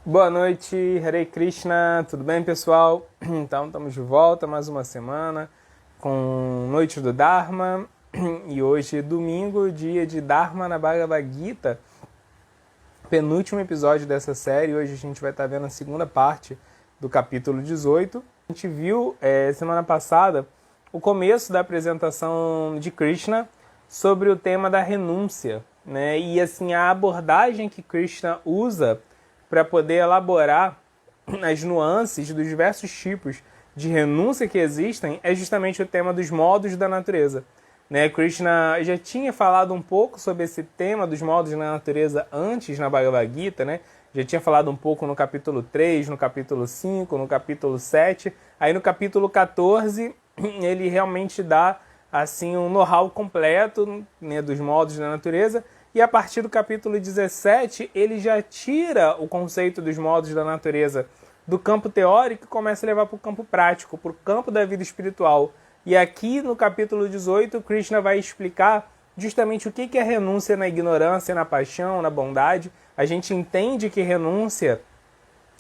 Boa noite, Hare Krishna, tudo bem, pessoal? Então, estamos de volta mais uma semana com Noite do Dharma e hoje é domingo, dia de Dharma na Bhagavad Gita, penúltimo episódio dessa série. Hoje a gente vai estar vendo a segunda parte do capítulo 18. A gente viu semana passada o começo da apresentação de Krishna sobre o tema da renúncia, né? E assim, a abordagem que Krishna usa para poder elaborar as nuances dos diversos tipos de renúncia que existem é justamente o tema dos modos da natureza. Né? Krishna já tinha falado um pouco sobre esse tema dos modos da natureza antes na Bhagavad Gita, né? Já tinha falado um pouco no capítulo 3, no capítulo 5, no capítulo 7. Aí no capítulo 14 ele realmente dá assim um know-how completo, né, dos modos da natureza. E a partir do capítulo 17, ele já tira o conceito dos modos da natureza do campo teórico e começa a levar para o campo prático, para o campo da vida espiritual. E aqui no capítulo 18, Krishna vai explicar justamente o que é renúncia na ignorância, na paixão, na bondade. A gente entende que renúncia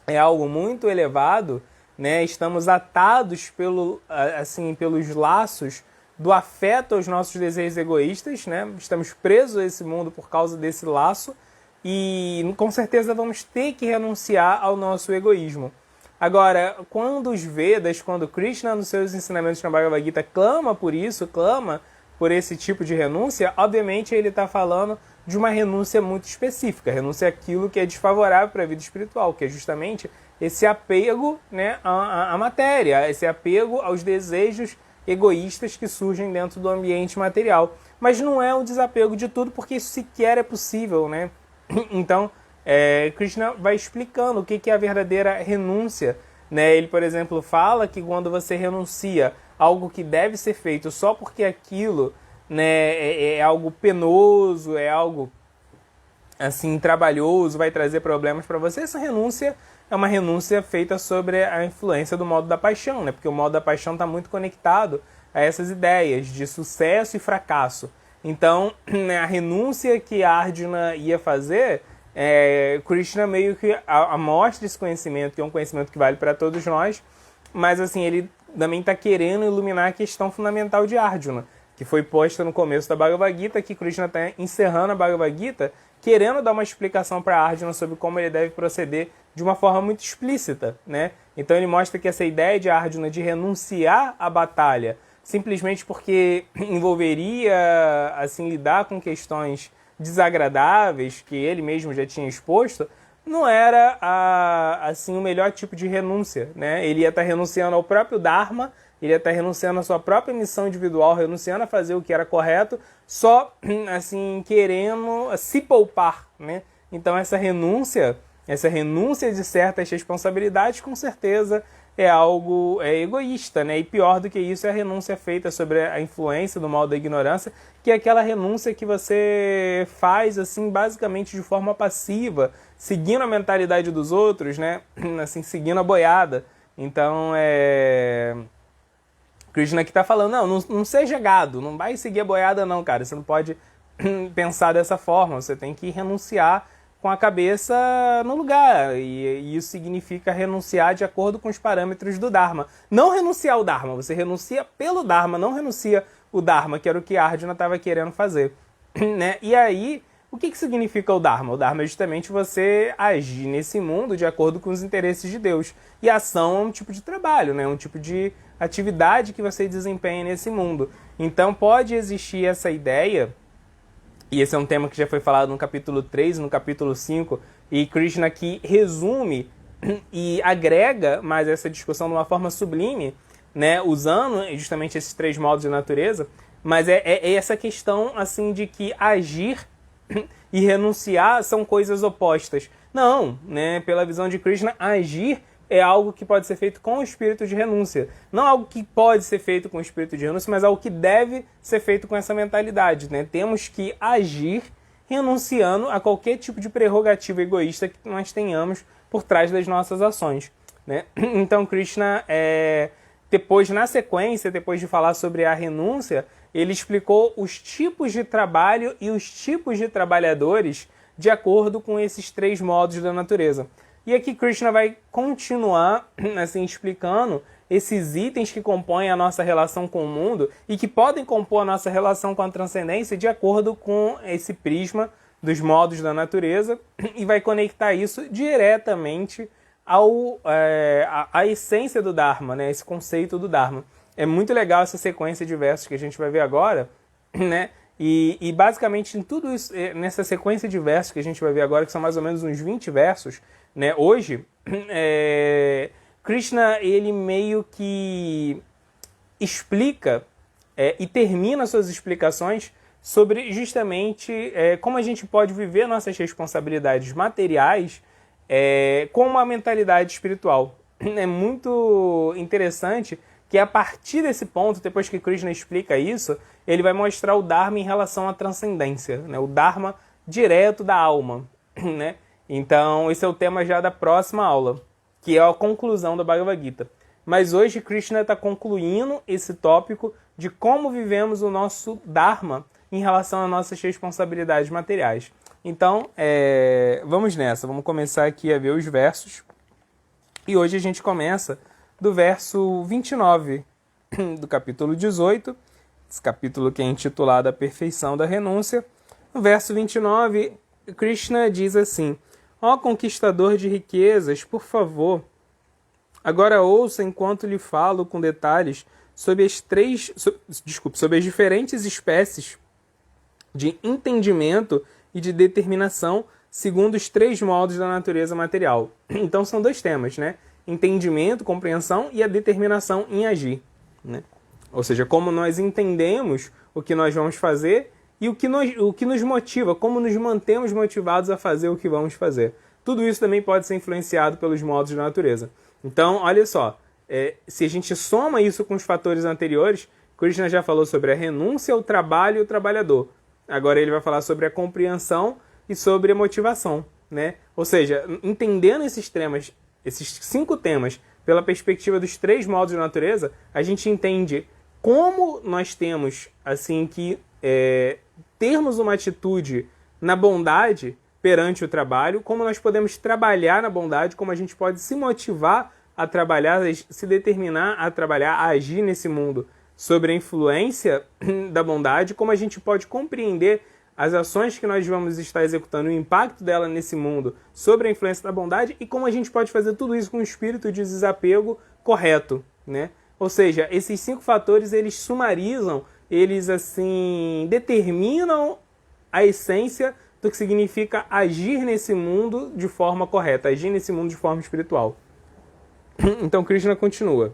é algo muito elevado, né? Estamos atados pelos laços do afeto aos nossos desejos egoístas, né? Estamos presos a esse mundo por causa desse laço e com certeza vamos ter que renunciar ao nosso egoísmo. Agora, quando os Vedas, quando Krishna nos seus ensinamentos na Bhagavad Gita clama por isso, clama por esse tipo de renúncia, obviamente ele está falando de uma renúncia muito específica, renúncia àquilo que é desfavorável para a vida espiritual, que é justamente esse apego, né, à matéria, esse apego aos desejos egoístas que surgem dentro do ambiente material. Mas não é o desapego de tudo, porque isso sequer é possível, né? Então, Krishna vai explicando o que é a verdadeira renúncia. Né? Ele, por exemplo, fala que quando você renuncia a algo que deve ser feito só porque aquilo, né, é algo penoso, é algo assim trabalhoso, vai trazer problemas para você, essa renúncia é uma renúncia feita sobre a influência do modo da paixão, né? Porque o modo da paixão está muito conectado a essas ideias de sucesso e fracasso. Então, a renúncia que Arjuna ia fazer, Krishna meio que mostra esse conhecimento, que é um conhecimento que vale para todos nós, mas assim, ele também está querendo iluminar a questão fundamental de Arjuna, que foi posta no começo da Bhagavad Gita, que Krishna está encerrando a Bhagavad Gita, querendo dar uma explicação para Arjuna sobre como ele deve proceder de uma forma muito explícita, né? Então ele mostra que essa ideia de Arjuna de renunciar à batalha simplesmente porque envolveria assim lidar com questões desagradáveis que ele mesmo já tinha exposto, não era assim o melhor tipo de renúncia, né? Ele ia estar renunciando ao próprio Dharma, ele ia estar renunciando à sua própria missão individual, renunciando a fazer o que era correto, só assim querendo se poupar, né? Então essa renúncia de certas responsabilidades, com certeza é algo egoísta, né? E pior do que isso é a renúncia feita sobre a influência do mal da ignorância, que é aquela renúncia que você faz assim basicamente de forma passiva, seguindo a mentalidade dos outros, né? Assim, seguindo a boiada. Então, Krishna aqui está falando, não seja gado, não vai seguir a boiada não, cara. Você não pode pensar dessa forma, você tem que renunciar com a cabeça no lugar, e isso significa renunciar de acordo com os parâmetros do Dharma. Não renunciar ao Dharma, você renuncia pelo Dharma, não renuncia o Dharma, que era o que Arjuna estava querendo fazer. Né? E aí, o que significa o Dharma? O Dharma é justamente você agir nesse mundo de acordo com os interesses de Deus. E a ação é um tipo de trabalho, né? Um tipo de atividade que você desempenha nesse mundo. Então pode existir essa ideia, e esse é um tema que já foi falado no capítulo 3, no capítulo 5, e Krishna aqui resume e agrega mais essa discussão de uma forma sublime, né, usando justamente esses três modos de natureza, mas é essa questão assim de que agir e renunciar são coisas opostas. Não, né, pela visão de Krishna, agir é algo que pode ser feito com o espírito de renúncia. Não algo que pode ser feito com o espírito de renúncia, mas algo que deve ser feito com essa mentalidade. Né? Temos que agir renunciando a qualquer tipo de prerrogativa egoísta que nós tenhamos por trás das nossas ações. Né? Então, Krishna, depois, na sequência, depois de falar sobre a renúncia, ele explicou os tipos de trabalho e os tipos de trabalhadores de acordo com esses três modos da natureza. E aqui Krishna vai continuar assim explicando esses itens que compõem a nossa relação com o mundo e que podem compor a nossa relação com a transcendência de acordo com esse prisma dos modos da natureza, e vai conectar isso diretamente à essência do Dharma, né? Esse conceito do Dharma. É muito legal essa sequência de versos que a gente vai ver agora, né? E basicamente em tudo isso, nessa sequência de versos que a gente vai ver agora, que são mais ou menos uns 20 versos, né? Hoje, Krishna, ele meio que explica e termina suas explicações sobre justamente como a gente pode viver nossas responsabilidades materiais com uma mentalidade espiritual. É muito interessante que a partir desse ponto, depois que Krishna explica isso, ele vai mostrar o Dharma em relação à transcendência, né? O Dharma direto da alma, né? Então, esse é o tema já da próxima aula, que é a conclusão da Bhagavad Gita. Mas hoje Krishna está concluindo esse tópico de como vivemos o nosso Dharma em relação às nossas responsabilidades materiais. Então, vamos nessa. Vamos começar aqui a ver os versos. E hoje a gente começa do verso 29 do capítulo 18, esse capítulo que é intitulado A Perfeição da Renúncia. No verso 29, Krishna diz assim: ó conquistador de riquezas, por favor, agora ouça enquanto lhe falo com detalhes sobre sobre as diferentes espécies de entendimento e de determinação segundo os 3 modos da natureza material. Então são 2 temas, né? Entendimento, compreensão e a determinação em agir, né? Ou seja, como nós entendemos o que nós vamos fazer e o que nos motiva, como nos mantemos motivados a fazer o que vamos fazer. Tudo isso também pode ser influenciado pelos modos da natureza. Então, olha só, se a gente soma isso com os fatores anteriores, Krishna já falou sobre a renúncia, o trabalho e o trabalhador. Agora ele vai falar sobre a compreensão e sobre a motivação, né? Ou seja, entendendo esses 5 temas, pela perspectiva dos 3 modos da natureza, a gente entende como nós temos assim que termos uma atitude na bondade perante o trabalho, como nós podemos trabalhar na bondade, como a gente pode se motivar a trabalhar, se determinar a trabalhar, a agir nesse mundo sobre a influência da bondade, como a gente pode compreender as ações que nós vamos estar executando, o impacto dela nesse mundo sobre a influência da bondade e como a gente pode fazer tudo isso com um espírito de desapego correto, né? Ou seja, esses 5 fatores, eles sumarizam, eles assim determinam a essência do que significa agir nesse mundo de forma correta, agir nesse mundo de forma espiritual. Então Krishna continua: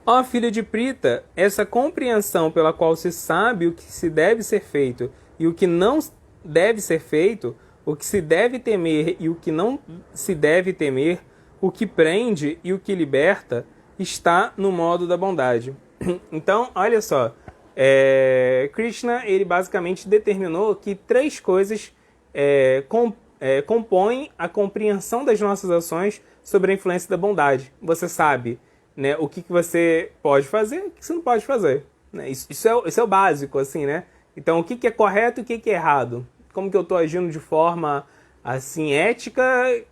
ó filho de Prita, essa compreensão pela qual se sabe o que se deve ser feito e o que não deve ser feito, o que se deve temer e o que não se deve temer, o que prende e o que liberta, está no modo da bondade. Então, olha só, Krishna, ele basicamente determinou que 3 coisas compõem a compreensão das nossas ações sobre a influência da bondade. Você sabe, né, o que você pode fazer e o que você não pode fazer, né? Isso é o básico, assim, né? Então, o que é correto e o que é errado? Como que eu estou agindo de forma assim ética,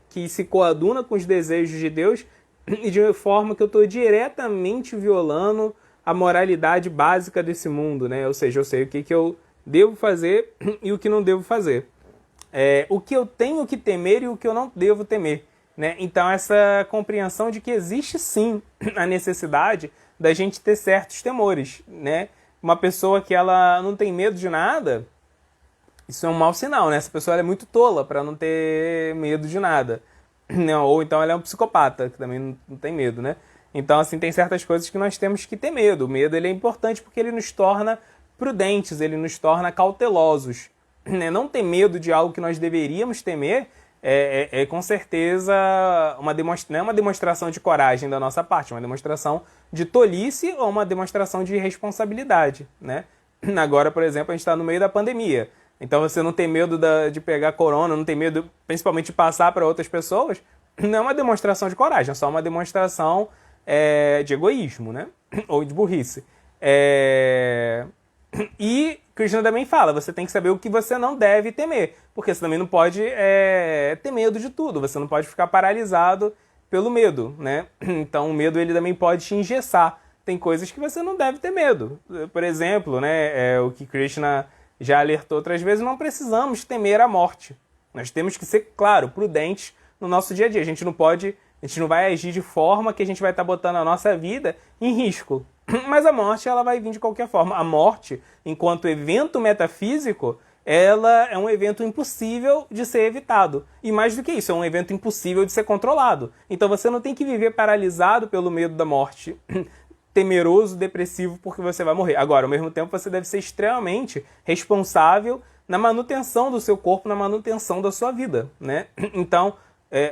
que se coaduna com os desejos de Deus, e de uma forma que eu estou diretamente violando a moralidade básica desse mundo, né? Ou seja, eu sei o que eu devo fazer e o que não devo fazer. O que eu tenho que temer e o que eu não devo temer, né? Então, essa compreensão de que existe sim a necessidade da gente ter certos temores, né? Uma pessoa que ela não tem medo de nada, isso é um mau sinal, né? Essa pessoa ela é muito tola para não ter medo de nada. Não, ou então ela é um psicopata, que também não tem medo, né? Então, assim, tem certas coisas que nós temos que ter medo. O medo ele é importante porque ele nos torna prudentes, ele nos torna cautelosos. Né? Não ter medo de algo que nós deveríamos temer com certeza não é uma demonstração de coragem da nossa parte, é uma demonstração de tolice ou uma demonstração de irresponsabilidade, né? Agora, por exemplo, a gente está no meio da pandemia. Então você não tem medo de pegar corona, não tem medo principalmente de passar para outras pessoas, não é uma demonstração de coragem, é só uma demonstração de egoísmo, né? Ou de burrice. E Krishna também fala, você tem que saber o que você não deve temer, porque você também não pode ter medo de tudo, você não pode ficar paralisado pelo medo, né? Então o medo ele também pode te engessar. Tem coisas que você não deve ter medo. Por exemplo, né, o que Krishna já alertou outras vezes, não precisamos temer a morte. Nós temos que ser, claro, prudentes no nosso dia a dia. A gente não vai agir de forma que a gente vai estar botando a nossa vida em risco. Mas a morte, ela vai vir de qualquer forma. A morte, enquanto evento metafísico, ela é um evento impossível de ser evitado. E mais do que isso, é um evento impossível de ser controlado. Então você não tem que viver paralisado pelo medo da morte, temeroso, depressivo, porque você vai morrer. Agora, ao mesmo tempo, você deve ser extremamente responsável na manutenção do seu corpo, na manutenção da sua vida, né? Então,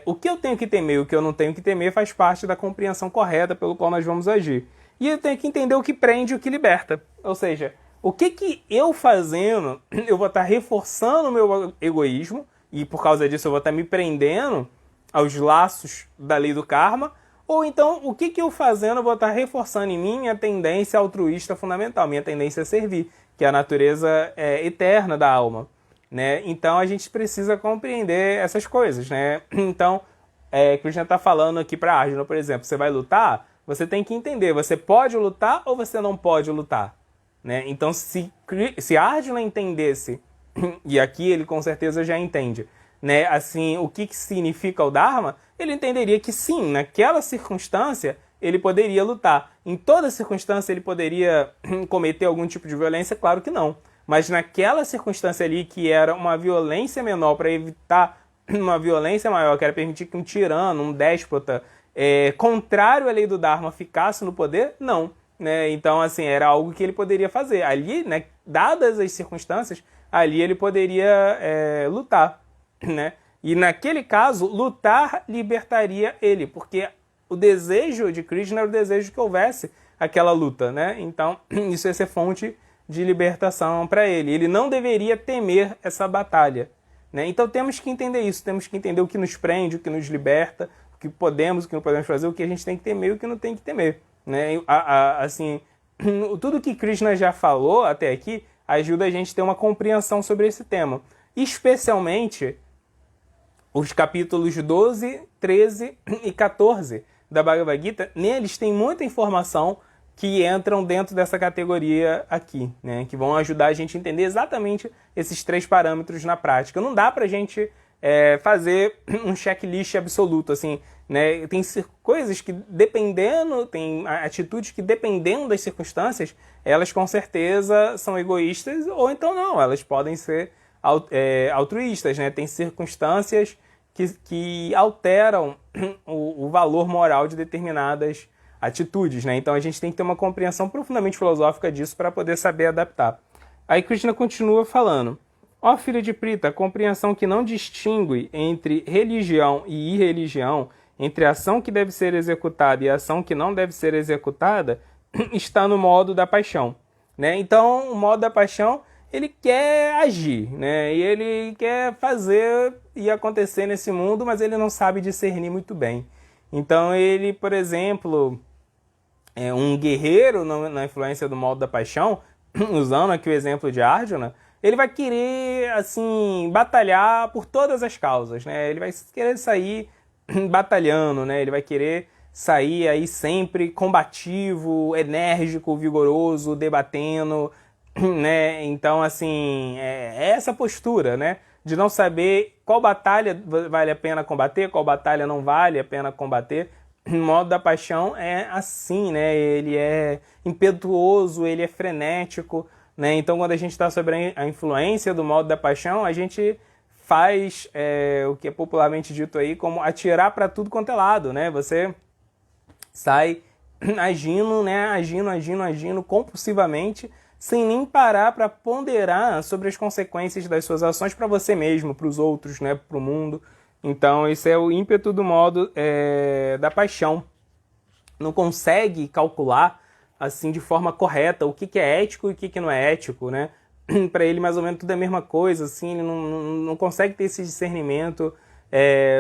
o que eu tenho que temer e o que eu não tenho que temer faz parte da compreensão correta pelo qual nós vamos agir. E eu tenho que entender o que prende e o que liberta. Ou seja, o que eu fazendo, eu vou estar reforçando o meu egoísmo, e por causa disso eu vou estar me prendendo aos laços da lei do karma, ou então o que eu fazendo eu vou estar reforçando em mim a tendência altruísta fundamental, minha tendência a servir, que é a natureza eterna da alma, né? Então a gente precisa compreender essas coisas, né? Então, Krishna está falando aqui para Arjuna, por exemplo, você vai lutar, você tem que entender, você pode lutar ou você não pode lutar, né? Então, se Arjuna entendesse, e aqui ele com certeza já entende, né, assim, o que significa o Dharma, ele entenderia que sim, naquela circunstância, ele poderia lutar. Em toda circunstância, ele poderia cometer algum tipo de violência? Claro que não. Mas naquela circunstância ali, que era uma violência menor para evitar uma violência maior, que era permitir que um tirano, um déspota, contrário à lei do Dharma, ficasse no poder, não. Né? Então, assim, era algo que ele poderia fazer. Ali, né, dadas as circunstâncias, ali ele poderia lutar. Né? E naquele caso, lutar libertaria ele, porque o desejo de Krishna era o desejo que houvesse aquela luta. Né? Então, isso ia ser fonte de libertação para ele. Ele não deveria temer essa batalha. Né? Então, temos que entender isso, temos que entender o que nos prende, o que nos liberta, o que podemos, o que não podemos fazer, o que a gente tem que temer e o que não tem que temer. Né? Assim, tudo que Krishna já falou até aqui ajuda a gente a ter uma compreensão sobre esse tema. Especialmente os capítulos 12, 13 e 14 da Bhagavad Gita. Neles tem muita informação que entram dentro dessa categoria aqui, né? Que vão ajudar a gente a entender exatamente esses 3 parâmetros na prática. Não dá pra gente fazer um checklist absoluto, assim, né? Tem coisas que dependendo, tem atitudes que dependendo das circunstâncias, elas com certeza são egoístas, ou então não, elas podem ser altruístas, né? Tem circunstâncias que alteram o valor moral de determinadas atitudes, né? Então a gente tem que ter uma compreensão profundamente filosófica disso para poder saber adaptar. Aí Krishna continua falando: ó filho de Prita, a compreensão que não distingue entre religião e irreligião, entre a ação que deve ser executada e a ação que não deve ser executada, está no modo da paixão. Né? Então, o modo da paixão, ele quer agir, né? E ele quer fazer e acontecer nesse mundo, mas ele não sabe discernir muito bem. Então, ele, por exemplo, um guerreiro na influência do modo da paixão, usando aqui o exemplo de Arjuna, ele vai querer, assim, batalhar por todas as causas, né? Ele vai querer sair batalhando, né? Ele vai querer sair aí sempre combativo, enérgico, vigoroso, debatendo, né? Então, assim, é essa postura, né? De não saber qual batalha vale a pena combater, qual batalha não vale a pena combater. O modo da paixão é assim, né? Ele é impetuoso, ele é frenético, né? Então, quando a gente está sobre a influência do modo da paixão, a gente faz o que é popularmente dito aí como atirar para tudo quanto é lado, né? Você sai agindo, né? Agindo compulsivamente, sem nem parar para ponderar sobre as consequências das suas ações para você mesmo, para os outros, né? Para o mundo. Então, esse é o ímpeto do modo da paixão. Não consegue calcular assim de forma correta o que é ético e o que não é ético, né? Para ele, mais ou menos, tudo é a mesma coisa, assim, ele não consegue ter esse discernimento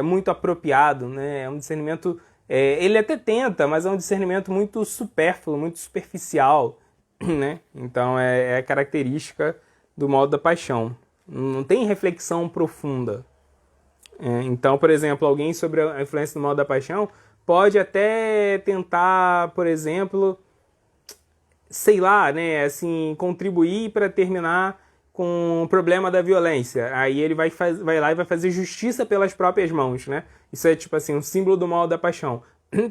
muito apropriado, né? É um discernimento... ele até tenta, mas é um discernimento muito supérfluo, muito superficial. né? Então é característica do modo da paixão. Não tem reflexão profunda. Então, por exemplo, alguém sobre a influência do modo da paixão pode até tentar, por exemplo, sei lá, né, assim, contribuir para terminar com o problema da violência. Aí ele vai lá e vai fazer justiça pelas próprias mãos, né? Isso é tipo assim, um símbolo do mal da paixão.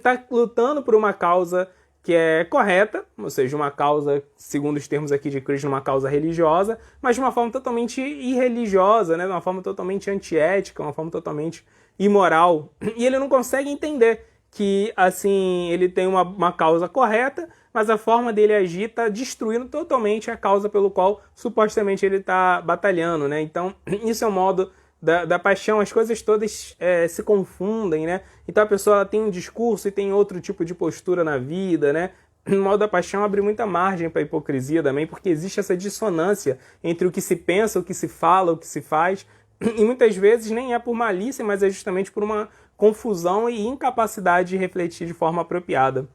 Tá lutando por uma causa que é correta, ou seja, uma causa, segundo os termos aqui de Krishna, uma causa religiosa, mas de uma forma totalmente irreligiosa, né? De uma forma totalmente antiética, uma forma totalmente imoral. E ele não consegue entender que, assim, ele tem uma causa correta, mas a forma dele agir está destruindo totalmente a causa pelo qual supostamente ele está batalhando, né? Então, isso é um modo da paixão, as coisas todas se confundem, né? Então a pessoa ela tem um discurso e tem outro tipo de postura na vida, né? O modo da paixão abre muita margem para a hipocrisia também, porque existe essa dissonância entre o que se pensa, o que se fala, o que se faz, e muitas vezes nem é por malícia, mas é justamente por uma confusão e incapacidade de refletir de forma apropriada,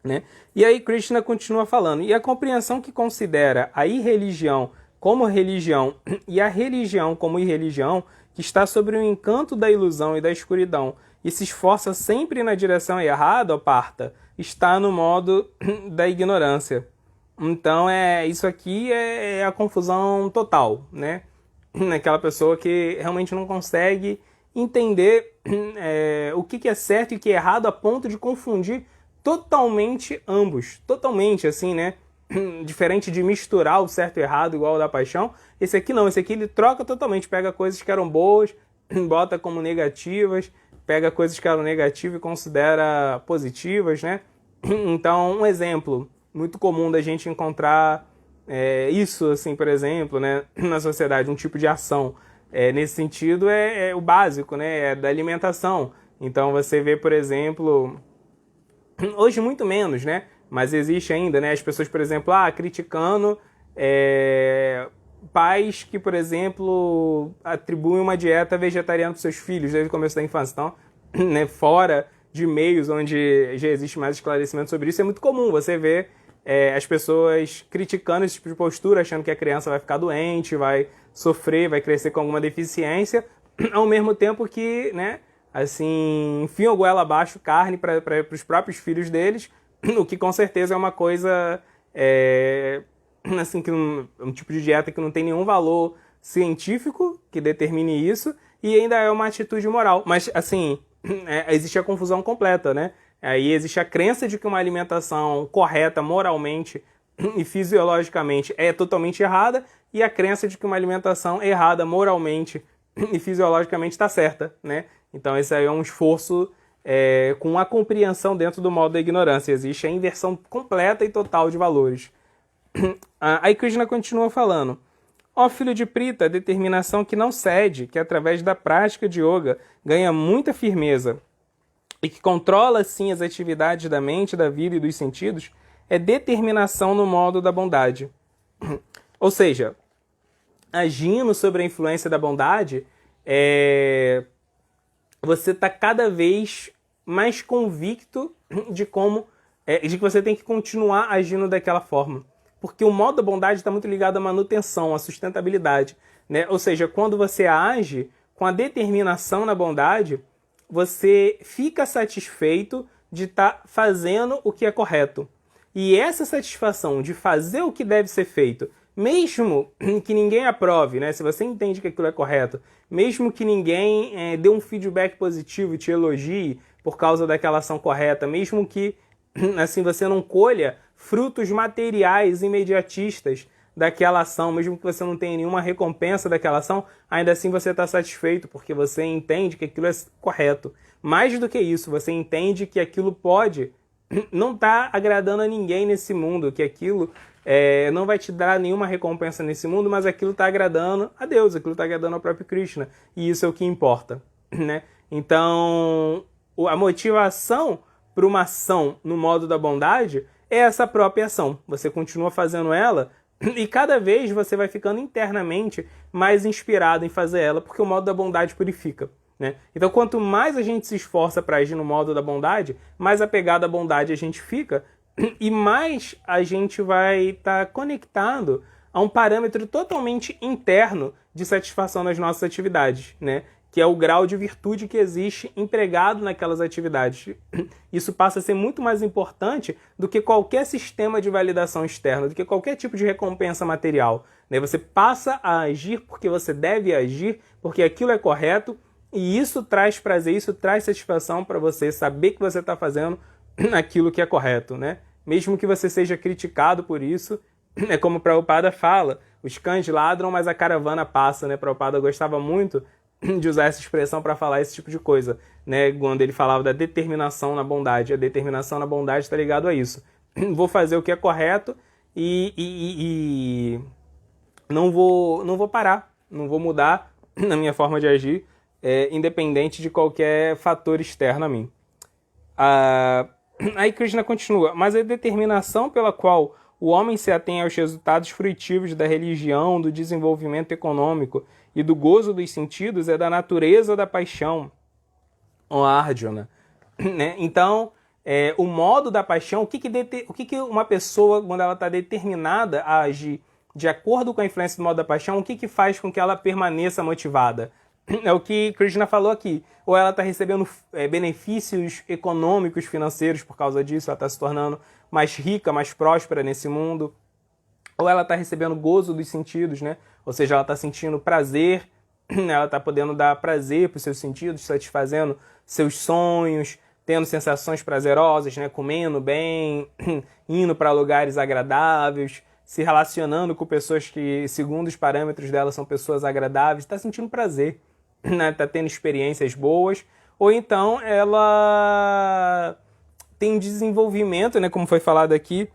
né? E aí Krishna continua falando, e a compreensão que considera a irreligião como religião e a religião como irreligião, que está sobre o encanto da ilusão e da escuridão e se esforça sempre na direção errada, ó Partha, está no modo da ignorância. Então isso aqui é a confusão total, né? Aquela pessoa que realmente não consegue entender o que é certo e o que é errado a ponto de confundir totalmente ambos. Totalmente, assim, né? Diferente de misturar o certo e o errado igual o da paixão, esse aqui não, esse aqui ele troca totalmente, pega coisas que eram boas, bota como negativas, pega coisas que eram negativas e considera positivas, né? Então, um exemplo muito comum da gente encontrar isso, assim, por exemplo, né, na sociedade, um tipo de ação nesse sentido é o básico, né, é da alimentação. Então, você vê, por exemplo, hoje muito menos, né, mas existe ainda, né, as pessoas, por exemplo, criticando pais que, por exemplo, atribuem uma dieta vegetariana para seus filhos desde o começo da infância. Então, né, fora de meios onde já existe mais esclarecimento sobre isso, é muito comum você ver as pessoas criticando esse tipo de postura, achando que a criança vai ficar doente, vai sofrer, vai crescer com alguma deficiência, ao mesmo tempo que, né, assim, enfiam a goela abaixo carne para os próprios filhos deles, o que com certeza é uma coisa assim, que um tipo de dieta que não tem nenhum valor científico que determine isso, e ainda é uma atitude moral. Mas, assim, existe a confusão completa, né? Aí existe a crença de que uma alimentação correta moralmente e fisiologicamente é totalmente errada, e a crença de que uma alimentação errada moralmente e fisiologicamente está certa, né? Então esse aí é um esforço com a compreensão dentro do modo da ignorância. Existe a inversão completa e total de valores. Aí Krishna continua falando: ó filho de Prita, determinação que não cede, que através da prática de yoga ganha muita firmeza e que controla assim as atividades da mente, da vida e dos sentidos, é determinação no modo da bondade. Ou seja, agindo sobre a influência da bondade, você está cada vez mais convicto de que você tem que continuar agindo daquela forma. Porque o modo da bondade está muito ligado à manutenção, à sustentabilidade, né? Ou seja, quando você age com a determinação na bondade, você fica satisfeito de estar fazendo o que é correto. E essa satisfação de fazer o que deve ser feito, mesmo que ninguém aprove, né? Se você entende que aquilo é correto, mesmo que ninguém dê um feedback positivo e te elogie por causa daquela ação correta, mesmo que assim você não colha frutos materiais imediatistas daquela ação, mesmo que você não tenha nenhuma recompensa daquela ação, ainda assim você está satisfeito, porque você entende que aquilo é correto. Mais do que isso, você entende que aquilo não está agradando a ninguém nesse mundo, que aquilo não vai te dar nenhuma recompensa nesse mundo, mas aquilo está agradando a Deus, aquilo está agradando ao próprio Krishna, e isso é o que importa, né? Então, a motivação para uma ação no modo da bondade é essa própria ação. Você continua fazendo ela e cada vez você vai ficando internamente mais inspirado em fazer ela, porque o modo da bondade purifica, né? Então, quanto mais a gente se esforça para agir no modo da bondade, mais apegado à bondade a gente fica, e mais a gente vai estar conectado a um parâmetro totalmente interno de satisfação das nossas atividades, né? Que é o grau de virtude que existe empregado naquelas atividades. Isso passa a ser muito mais importante do que qualquer sistema de validação externa, do que qualquer tipo de recompensa material, né? Você passa a agir porque você deve agir, porque aquilo é correto, e isso traz prazer, isso traz satisfação para você saber que você está fazendo aquilo que é correto, né? Mesmo que você seja criticado por isso, é como o Prabhupada fala, os cães ladram, mas a caravana passa, né? Prabhupada gostava muito de usar essa expressão para falar esse tipo de coisa, né? Quando ele falava da determinação na bondade. A determinação na bondade está ligado a isso. Vou fazer o que é correto e não vou parar, não vou mudar na minha forma de agir, independente de qualquer fator externo a mim. Aí Krishna continua, mas a determinação pela qual o homem se atém aos resultados fruitivos da religião, do desenvolvimento econômico e do gozo dos sentidos é da natureza da paixão, ó Arjuna. Né? Então, o modo da paixão, o que uma pessoa, quando ela está determinada a agir de acordo com a influência do modo da paixão, o que faz com que ela permaneça motivada? É o que Krishna falou aqui. Ou ela está recebendo benefícios econômicos, financeiros por causa disso, ela está se tornando mais rica, mais próspera nesse mundo. Ou ela está recebendo gozo dos sentidos, né? Ou seja, ela está sentindo prazer, ela está podendo dar prazer para os seus sentidos, satisfazendo seus sonhos, tendo sensações prazerosas, né? Comendo bem, indo para lugares agradáveis, se relacionando com pessoas que, segundo os parâmetros dela, são pessoas agradáveis, está sentindo prazer, né? Está tendo experiências boas. Ou então ela tem desenvolvimento, né? Como foi falado aqui,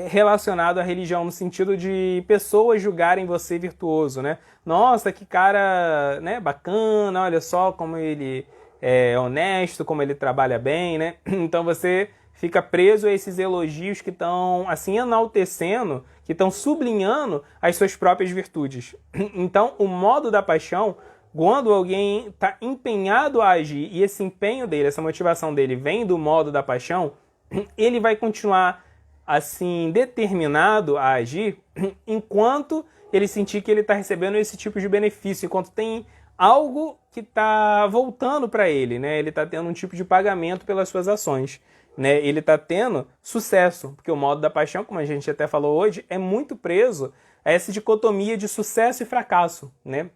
relacionado à religião, no sentido de pessoas julgarem você virtuoso, né? Nossa, que cara, né, bacana, olha só como ele é honesto, como ele trabalha bem, né? Então você fica preso a esses elogios que estão, assim, enaltecendo, que estão sublinhando as suas próprias virtudes. Então, o modo da paixão, quando alguém está empenhado a agir e esse empenho dele, essa motivação dele vem do modo da paixão, ele vai continuar assim, determinado a agir enquanto ele sentir que ele está recebendo esse tipo de benefício, enquanto tem algo que está voltando para ele, né? Ele está tendo um tipo de pagamento pelas suas ações, né? Ele está tendo sucesso, porque o modo da paixão, como a gente até falou hoje, é muito preso a essa dicotomia de sucesso e fracasso, né?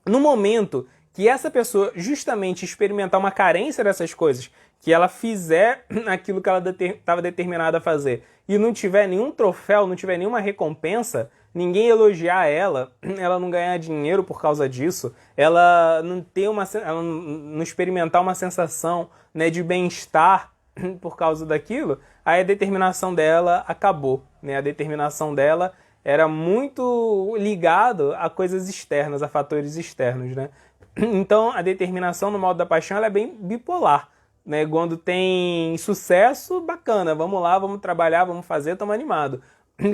No momento que essa pessoa justamente experimentar uma carência dessas coisas, que ela fizer aquilo que ela estava determinada a fazer e não tiver nenhum troféu, não tiver nenhuma recompensa, ninguém elogiar ela não ganhar dinheiro por causa disso, ela não experimentar uma sensação, né, de bem-estar por causa daquilo, aí a determinação dela acabou, né? A determinação dela era muito ligado a coisas externas, a fatores externos, né? Então, a determinação no modo da paixão ela é bem bipolar, né? Quando tem sucesso, bacana, vamos lá, vamos trabalhar, vamos fazer, estamos animados.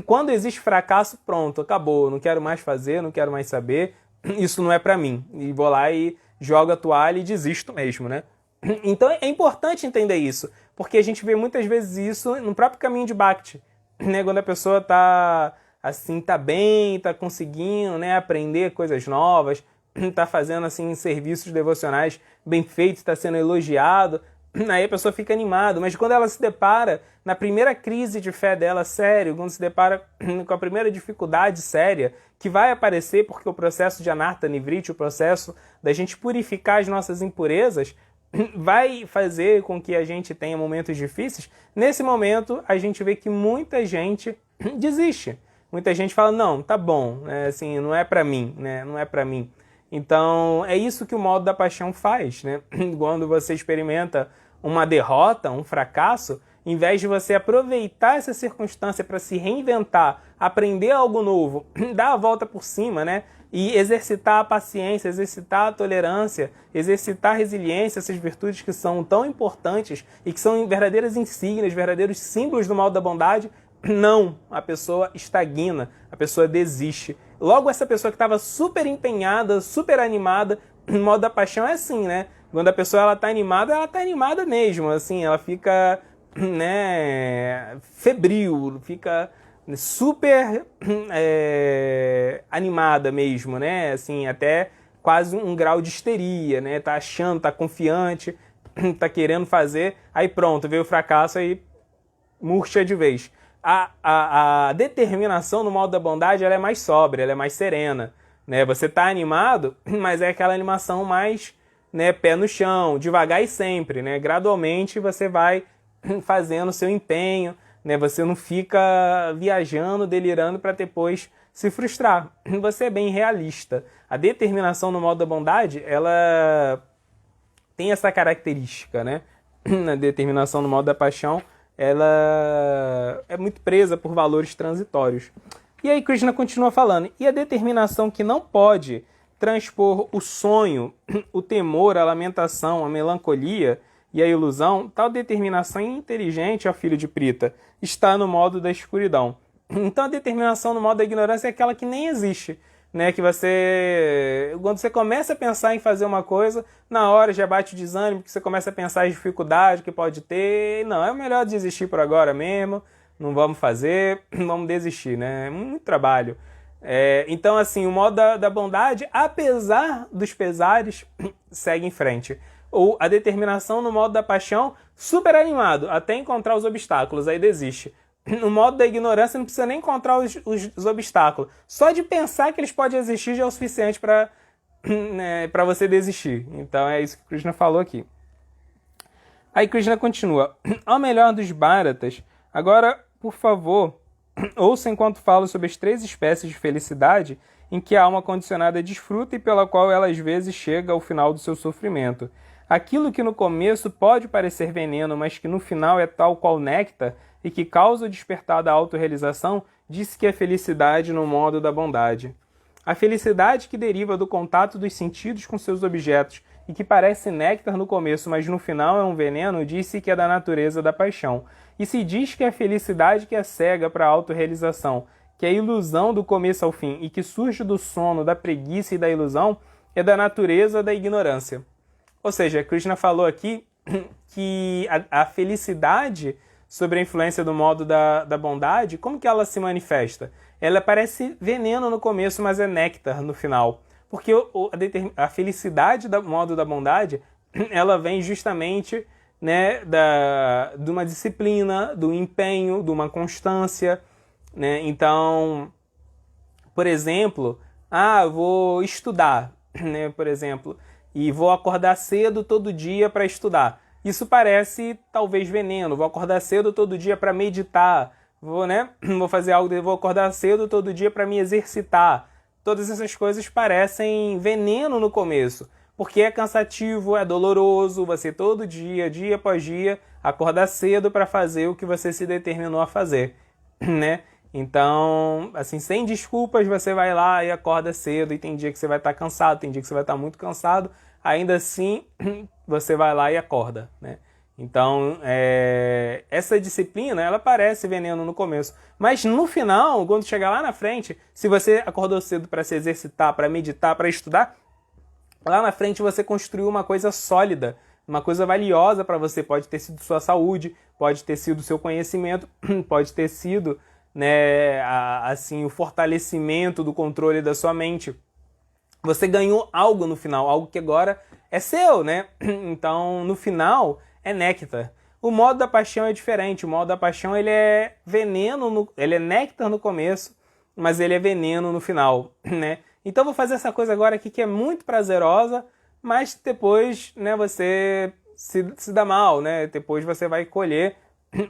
Quando existe fracasso, pronto, acabou, não quero mais fazer, não quero mais saber, isso não é pra mim. E vou lá e jogo a toalha e desisto mesmo, né? Então, é importante entender isso, porque a gente vê muitas vezes isso no próprio caminho de Bhakti, né? Quando a pessoa tá assim, tá bem, tá conseguindo, né, aprender coisas novas, tá fazendo assim serviços devocionais bem feitos, tá sendo elogiado, aí a pessoa fica animada, mas quando ela se depara na primeira crise de fé dela, sério, quando se depara com a primeira dificuldade séria que vai aparecer porque o processo de Anartha Nivriti, o processo da gente purificar as nossas impurezas, vai fazer com que a gente tenha momentos difíceis, nesse momento a gente vê que muita gente desiste. Muita gente fala, não, tá bom, né, assim, não é pra mim, né, não é pra mim. Então, é isso que o modo da paixão faz, né? Quando você experimenta uma derrota, um fracasso, em vez de você aproveitar essa circunstância para se reinventar, aprender algo novo, dar a volta por cima, né? E exercitar a paciência, exercitar a tolerância, exercitar a resiliência, essas virtudes que são tão importantes e que são verdadeiras insígnias, verdadeiros símbolos do mal da bondade, não, a pessoa estagna, a pessoa desiste. Logo, essa pessoa que estava super empenhada, super animada, no modo da paixão é assim, né? Quando a pessoa ela tá animada mesmo, assim, ela fica né, febril, fica super animada mesmo, né? Assim, até quase um grau de histeria, né? Tá achando, tá confiante, tá querendo fazer, aí pronto, veio o fracasso, aí murcha de vez. A determinação no modo da bondade ela é mais sóbria, ela é mais serena, né? Você tá animado, mas é aquela animação mais, né, pé no chão, devagar e sempre, né? Gradualmente você vai fazendo o seu empenho, né? Você não fica viajando, delirando para depois se frustrar. Você é bem realista. A determinação no modo da bondade, ela tem essa característica, né? A determinação no modo da paixão, ela é muito presa por valores transitórios. E aí Krishna continua falando, e a determinação que não pode transpor o sonho, o temor, a lamentação, a melancolia e a ilusão, tal determinação inteligente, ó filho de Prita, está no modo da escuridão. Então a determinação no modo da ignorância é aquela que nem existe, né? Que você, quando você começa a pensar em fazer uma coisa, na hora já bate o desânimo, que você começa a pensar em dificuldade que pode ter, não, é melhor desistir por agora mesmo, não vamos fazer, vamos desistir, né? É muito trabalho. Então, assim, o modo da bondade, apesar dos pesares, segue em frente. Ou a determinação no modo da paixão, super animado, até encontrar os obstáculos, aí desiste. No modo da ignorância, não precisa nem encontrar os obstáculos. Só de pensar que eles podem existir já é o suficiente para né, para você desistir. Então é isso que Krishna falou aqui. Aí Krishna continua. Ao melhor dos Bharatas, agora, por favor, ouça enquanto falo sobre as 3 espécies de felicidade em que a alma condicionada desfruta e pela qual ela às vezes chega ao final do seu sofrimento. Aquilo que no começo pode parecer veneno, mas que no final é tal qual néctar e que causa o despertar da autorrealização, disse que é felicidade no modo da bondade. A felicidade que deriva do contato dos sentidos com seus objetos e que parece néctar no começo, mas no final é um veneno, disse que é da natureza da paixão. E se diz que é a felicidade que é cega para a autorrealização, que é a ilusão do começo ao fim e que surge do sono, da preguiça e da ilusão, é da natureza da ignorância. Ou seja, Krishna falou aqui que a felicidade sobre a influência do modo da bondade, como que ela se manifesta? Ela parece veneno no começo, mas é néctar no final. Porque a felicidade do modo da bondade, ela vem justamente, né, de uma disciplina, do empenho, de uma constância, né? Então, por exemplo, eu vou estudar, né, por exemplo, e vou acordar cedo todo dia para estudar. Isso parece talvez veneno. Vou acordar cedo todo dia para meditar. Vou fazer algo, vou acordar cedo todo dia para me exercitar. Todas essas coisas parecem veneno no começo, porque é cansativo, é doloroso, você todo dia, dia após dia, acordar cedo para fazer o que você se determinou a fazer, né? Então, assim, sem desculpas, você vai lá e acorda cedo, e tem dia que você vai estar cansado, tem dia que você vai estar muito cansado, ainda assim, você vai lá e acorda, né? Então, essa disciplina, ela parece veneno no começo, mas no final, quando chegar lá na frente, se você acordou cedo para se exercitar, para meditar, para estudar, lá na frente você construiu uma coisa sólida, uma coisa valiosa para você. Pode ter sido sua saúde, pode ter sido seu conhecimento, pode ter sido, né, assim, o fortalecimento do controle da sua mente. Você ganhou algo no final, algo que agora é seu, né? Então, no final, é néctar. O modo da paixão é diferente. O modo da paixão, ele é veneno, ele é néctar no começo, mas ele é veneno no final, né? Então, vou fazer essa coisa agora aqui que é muito prazerosa, mas depois, né, você se dá mal, né? Depois você vai colher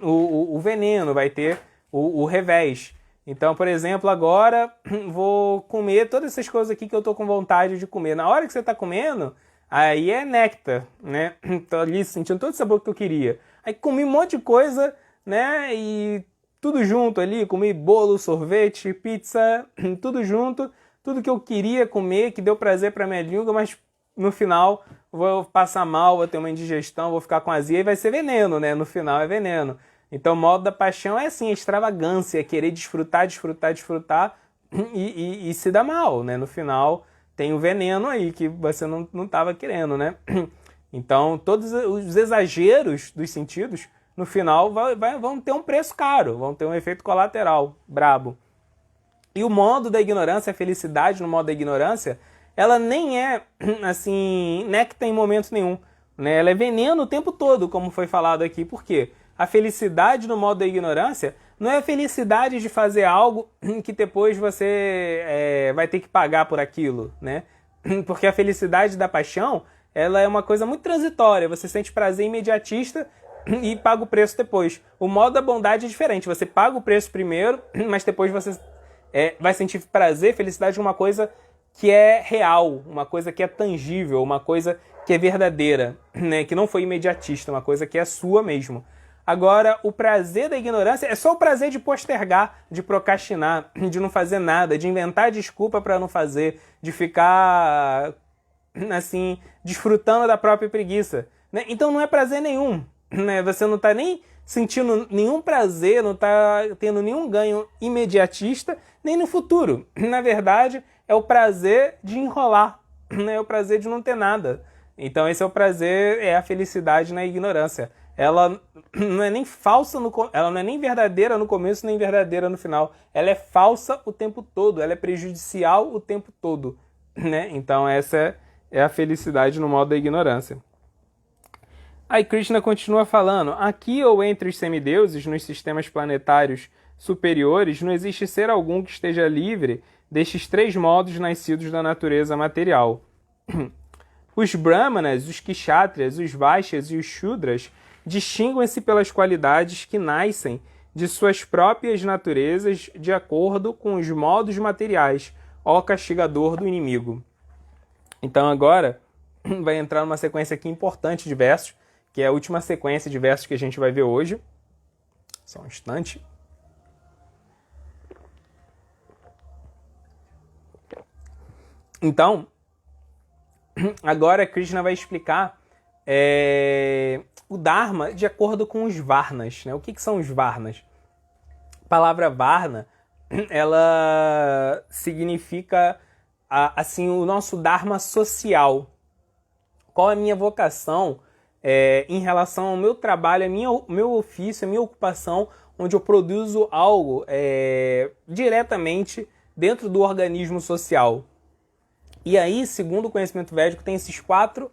o veneno, vai ter o revés. Então, por exemplo, agora vou comer todas essas coisas aqui que eu tô com vontade de comer. Na hora que você tá comendo, aí é néctar, né? Tô ali sentindo todo o sabor que eu queria. Aí comi um monte de coisa, né? E tudo junto ali, comi bolo, sorvete, pizza, tudo junto. Tudo que eu queria comer, que deu prazer pra minha língua, mas no final vou passar mal, vou ter uma indigestão, vou ficar com azia e vai ser veneno, né? No final é veneno. Então, o modo da paixão é assim, extravagância, é querer desfrutar e se dar mal, né? No final, tem o veneno aí que você não estava querendo, né? Então, todos os exageros dos sentidos no final vão ter um preço caro, vão ter um efeito colateral brabo. E o modo da ignorância, a felicidade no modo da ignorância, ela nem é, assim, néctar em momento nenhum, né? Ela é veneno o tempo todo, como foi falado aqui. Por quê? A felicidade no modo da ignorância não é a felicidade de fazer algo que depois você vai ter que pagar por aquilo, né? Porque a felicidade da paixão, ela é uma coisa muito transitória. Você sente prazer imediatista e paga o preço depois. O modo da bondade é diferente. Você paga o preço primeiro, mas depois você vai sentir prazer, felicidade de uma coisa que é real, uma coisa que é tangível, uma coisa que é verdadeira, né? Que não foi imediatista, uma coisa que é sua mesmo. Agora, o prazer da ignorância é só o prazer de postergar, de procrastinar, de não fazer nada, de inventar desculpa para não fazer, de ficar, assim, desfrutando da própria preguiça, né? Então não é prazer nenhum, né? Você não está nem sentindo nenhum prazer, não está tendo nenhum ganho imediatista, nem no futuro. Na verdade, é o prazer de enrolar, né? É o prazer de não ter nada. Então esse é o prazer, é a felicidade na ignorância. Ela não é nem falsa, ela não é nem verdadeira no começo, nem verdadeira no final. Ela é falsa o tempo todo, ela é prejudicial o tempo todo, né? Então essa é a felicidade no modo da ignorância. Aí Krishna continua falando, aqui ou entre os semideuses, nos sistemas planetários superiores, não existe ser algum que esteja livre destes três modos nascidos da natureza material. Os brahmanas, os kshatriyas, os vaishyas e os shudras distinguem-se pelas qualidades que nascem de suas próprias naturezas de acordo com os modos materiais, ó castigador do inimigo. Então agora vai entrar numa sequência aqui importante de versos, que é a última sequência de versos que a gente vai ver hoje. Só um instante. Então, agora Krishna vai explicar o Dharma de acordo com os Varnas, né? O que são os Varnas? A palavra Varna, ela significa assim, o nosso Dharma social. Qual é a minha vocação em relação ao meu trabalho, meu ofício, a minha ocupação, onde eu produzo algo diretamente dentro do organismo social. E aí, segundo o conhecimento védico, tem esses 4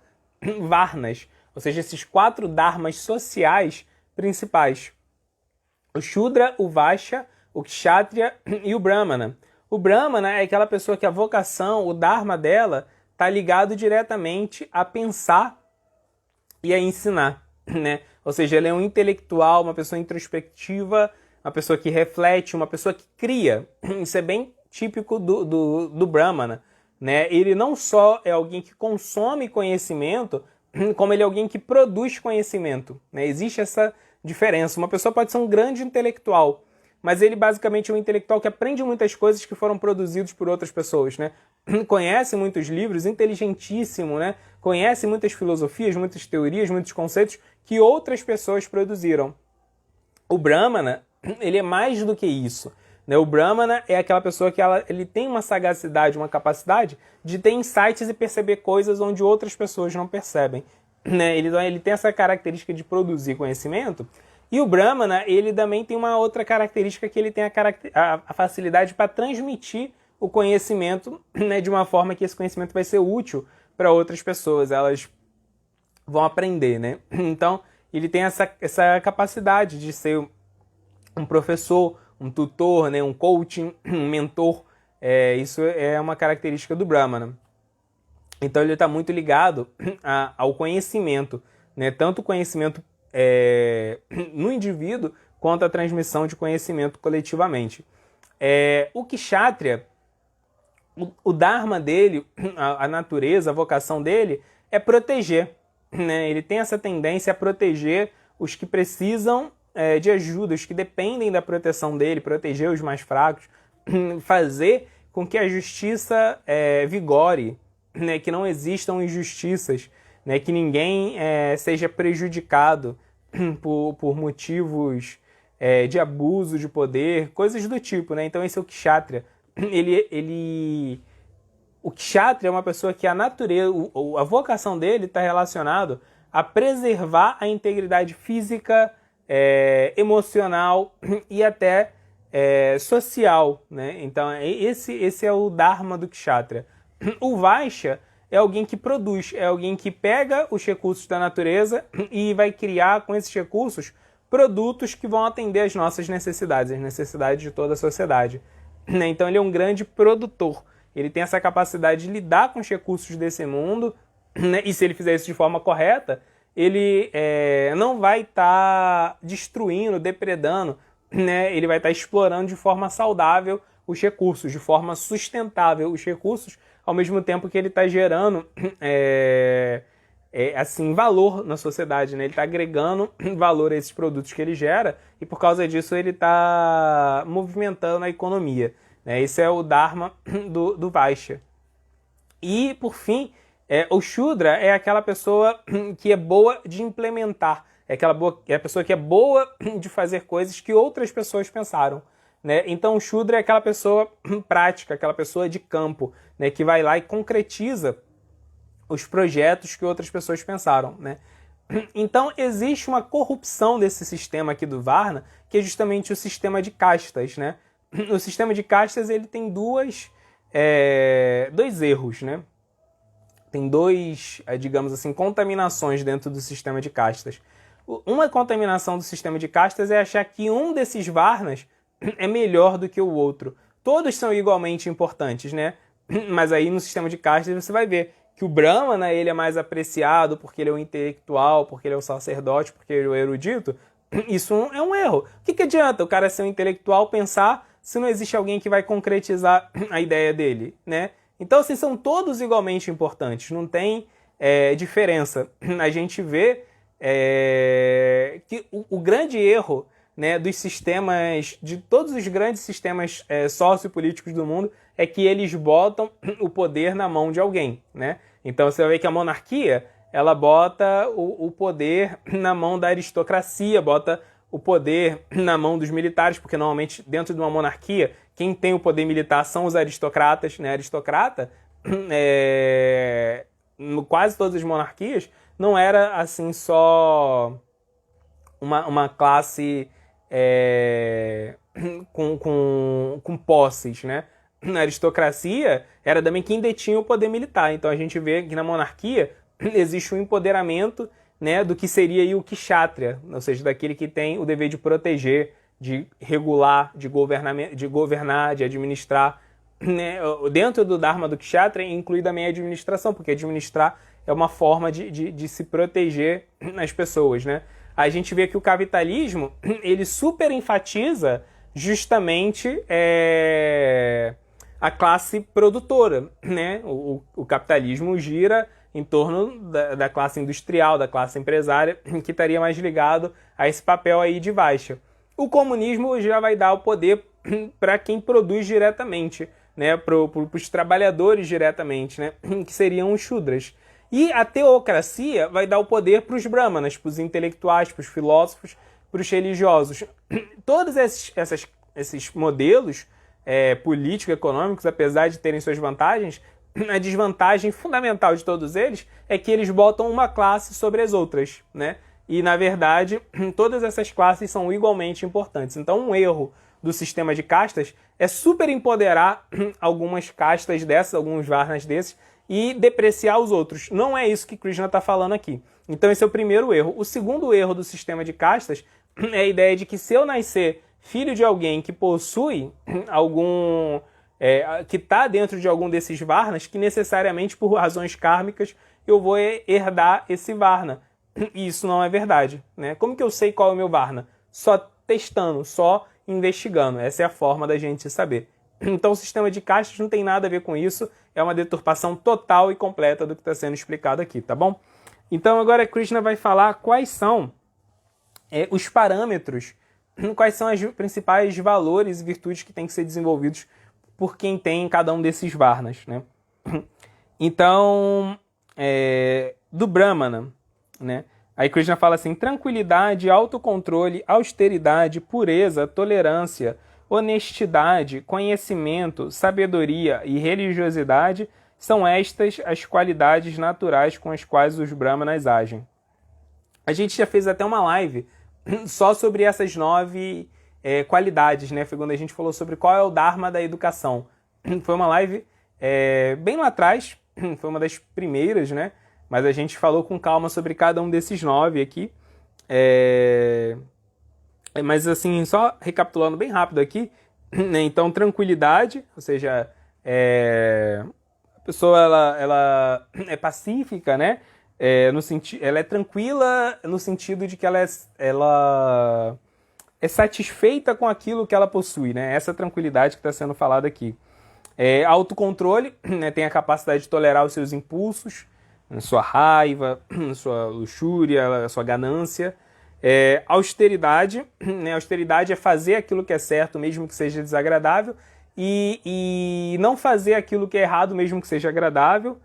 Varnas, ou seja, esses 4 dharmas sociais principais. O Shudra, o Vaishya, o Kshatriya e o Brahmana. O Brahmana é aquela pessoa que a vocação, o dharma dela, está ligado diretamente a pensar e a ensinar, né? Ou seja, ele é um intelectual, uma pessoa introspectiva, uma pessoa que reflete, uma pessoa que cria. Isso é bem típico do Brahmana, né? Ele não só é alguém que consome conhecimento, como ele é alguém que produz conhecimento, né? Existe essa diferença. Uma pessoa pode ser um grande intelectual, mas ele basicamente é um intelectual que aprende muitas coisas que foram produzidas por outras pessoas, né? Conhece muitos livros, inteligentíssimo, né? Conhece muitas filosofias, muitas teorias, muitos conceitos que outras pessoas produziram. O Brahmana, ele é mais do que isso, né? O Brahmana é aquela pessoa que ele tem uma sagacidade, uma capacidade de ter insights e perceber coisas onde outras pessoas não percebem, né? Ele tem essa característica de produzir conhecimento. E o Brahmana, ele também tem uma outra característica, que ele tem a facilidade para transmitir o conhecimento, né, de uma forma que esse conhecimento vai ser útil para outras pessoas, elas vão aprender, né? Então, ele tem essa capacidade de ser um professor, um tutor, né, um coaching, um mentor. Isso é uma característica do Brahmana. Então, ele está muito ligado ao conhecimento, né? Tanto o conhecimento no indivíduo, quanto a transmissão de conhecimento coletivamente. O Kshatriya, o Dharma dele, a natureza, a vocação dele, é proteger, né? Ele tem essa tendência a proteger os que precisam de ajuda, os que dependem da proteção dele, proteger os mais fracos, fazer com que a justiça vigore, né? Que não existam injustiças, né? Que ninguém seja prejudicado por motivos de abuso de poder, coisas do tipo, né? Então esse é o Kshatriya. O Kshatriya é uma pessoa que a natureza, a vocação dele está relacionado a preservar a integridade física, emocional e até social, né? Então esse é o Dharma do Kshatriya. O Vaishya é alguém que produz, é alguém que pega os recursos da natureza e vai criar com esses recursos produtos que vão atender às nossas necessidades, as necessidades de toda a sociedade. Então ele é um grande produtor. Ele tem essa capacidade de lidar com os recursos desse mundo, né? E se ele fizer isso de forma correta, ele não vai estar destruindo, depredando, né? Ele vai estar explorando de forma saudável os recursos, de forma sustentável os recursos, ao mesmo tempo que ele está gerando assim, valor na sociedade, né? Ele está agregando valor a esses produtos que ele gera e por causa disso ele está movimentando a economia, né? Esse é o Dharma do Vaishya. E, por fim, o Shudra é aquela pessoa que é boa de implementar, é a pessoa que é boa de fazer coisas que outras pessoas pensaram, né? Então o Shudra é aquela pessoa prática, aquela pessoa de campo, né? Que vai lá e concretiza os projetos que outras pessoas pensaram, né? Então existe uma corrupção desse sistema aqui do Varna, que é justamente o sistema de castas, né? O sistema de castas ele tem dois erros, né? Tem digamos assim, contaminações dentro do sistema de castas. Uma contaminação do sistema de castas é achar que um desses Varnas é melhor do que o outro. Todos são igualmente importantes, né? Mas aí no sistema de castas você vai ver que o Brahmana ele é mais apreciado porque ele é o intelectual, porque ele é o sacerdote, porque ele é o erudito. Isso é um erro. O que adianta o cara ser um intelectual pensar se não existe alguém que vai concretizar a ideia dele, né? Então, assim, são todos igualmente importantes, não tem diferença. A gente vê que o grande erro, né, dos sistemas, de todos os grandes sistemas sociopolíticos do mundo, é que eles botam o poder na mão de alguém, né? Então você vai ver que a monarquia, ela bota o poder na mão da aristocracia, bota o poder na mão dos militares, porque normalmente dentro de uma monarquia, quem tem o poder militar são os aristocratas, né? Aristocrata, quase todas as monarquias, não era assim só uma classe com posses, né? Na aristocracia era também quem detinha o poder militar. Então a gente vê que na monarquia existe um empoderamento, né, do que seria aí o Kshatriya, ou seja, daquele que tem o dever de proteger, de regular, de governar, de administrar, né? Dentro do Dharma do Kshatriya inclui também a administração, porque administrar é uma forma de se proteger nas pessoas, né? A gente vê que o capitalismo ele super enfatiza justamente a classe produtora, né? O capitalismo gira em torno da classe industrial, da classe empresária, que estaria mais ligado a esse papel aí de Vaishya. O comunismo já vai dar o poder para quem produz diretamente, né? Para os trabalhadores diretamente, né? Que seriam os Shudras. E a teocracia vai dar o poder para os brahmanas, para os intelectuais, para os filósofos, para os religiosos. Todos esses modelos político-econômicos, apesar de terem suas vantagens, a desvantagem fundamental de todos eles é que eles botam uma classe sobre as outras, né? E, na verdade, todas essas classes são igualmente importantes. Então, um erro do sistema de castas é super empoderar algumas castas dessas, alguns varnas desses, e depreciar os outros. Não é isso que Krishna está falando aqui. Então, esse é o primeiro erro. O segundo erro do sistema de castas é a ideia de que se eu nascer filho de alguém que possui algum... que está dentro de algum desses varnas, que necessariamente por razões kármicas eu vou herdar esse varna. E isso não é verdade, né? Como que eu sei qual é o meu varna? Só testando, só investigando. Essa é a forma da gente saber. Então o sistema de castas não tem nada a ver com isso, é uma deturpação total e completa do que está sendo explicado aqui, tá bom? Então agora Krishna vai falar quais são os parâmetros, quais são os principais valores e virtudes que têm que ser desenvolvidos por quem tem cada um desses varnas, né? Então, do Brahmana, né? Aí Krishna fala assim: tranquilidade, autocontrole, austeridade, pureza, tolerância, honestidade, conhecimento, sabedoria e religiosidade são estas as qualidades naturais com as quais os Brahmanas agem. A gente já fez até uma live só sobre essas 9 qualidades, né? Foi quando a gente falou sobre qual é o Dharma da educação. Foi uma live bem lá atrás, foi uma das primeiras, né? Mas a gente falou com calma sobre cada um desses 9 aqui. Mas assim, só recapitulando bem rápido aqui, né? Então, tranquilidade, ou seja, a pessoa ela é pacífica, né? Ela é tranquila no sentido de que ela é satisfeita com aquilo que ela possui, né? Essa tranquilidade que está sendo falada aqui. Autocontrole, né? Tem a capacidade de tolerar os seus impulsos, sua raiva, sua luxúria, sua ganância. Austeridade, né? Austeridade é fazer aquilo que é certo, mesmo que seja desagradável, e não fazer aquilo que é errado, mesmo que seja agradável.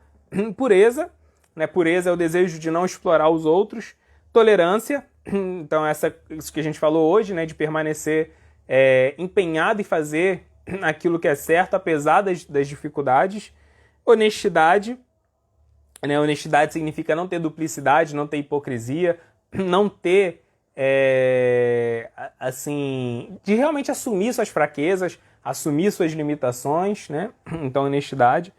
Pureza, né? Pureza é o desejo de não explorar os outros. Tolerância, então isso que a gente falou hoje, né? De permanecer empenhado em fazer aquilo que é certo, apesar das dificuldades. Honestidade, né? Honestidade significa não ter duplicidade, não ter hipocrisia, não ter, de realmente assumir suas fraquezas, assumir suas limitações, né? Então, honestidade,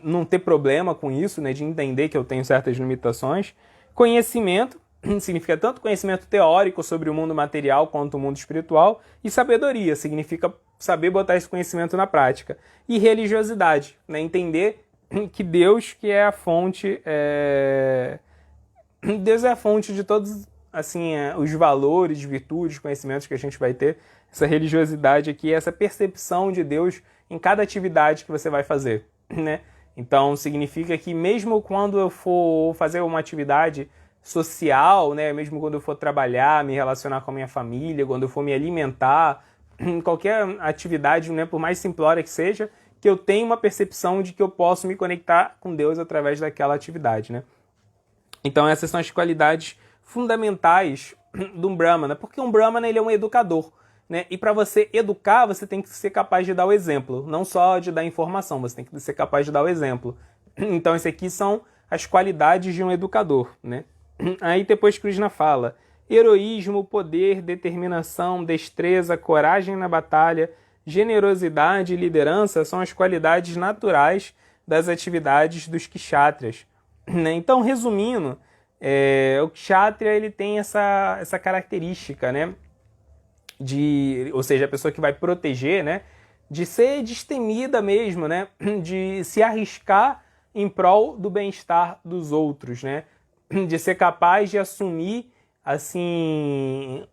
não ter problema com isso, né? De entender que eu tenho certas limitações. Conhecimento, significa tanto conhecimento teórico sobre o mundo material quanto o mundo espiritual, e sabedoria, significa saber botar esse conhecimento na prática. E religiosidade, né? Entender que Deus que é a fonte... Deus é a fonte de todos os valores, virtudes, conhecimentos que a gente vai ter. Essa religiosidade aqui, essa percepção de Deus em cada atividade que você vai fazer, né? Então, significa que mesmo quando eu for fazer uma atividade social, né? Mesmo quando eu for trabalhar, me relacionar com a minha família, quando eu for me alimentar, qualquer atividade, né? Por mais simplória que seja, que eu tenha uma percepção de que eu posso me conectar com Deus através daquela atividade, né? Então essas são as qualidades fundamentais de um Brahmana, porque um Brahmana ele é um educador, né? E para você educar, você tem que ser capaz de dar o exemplo, não só de dar informação, você tem que ser capaz de dar o exemplo. Então essas aqui são as qualidades de um educador, né? Aí depois Krishna fala: heroísmo, poder, determinação, destreza, coragem na batalha, generosidade e liderança são as qualidades naturais das atividades dos kshatriyas. Então, resumindo, o kshatriya ele tem essa característica, né? Ou seja, a pessoa que vai proteger, né? De ser destemida mesmo, né? De se arriscar em prol do bem-estar dos outros, né? De ser capaz de assumir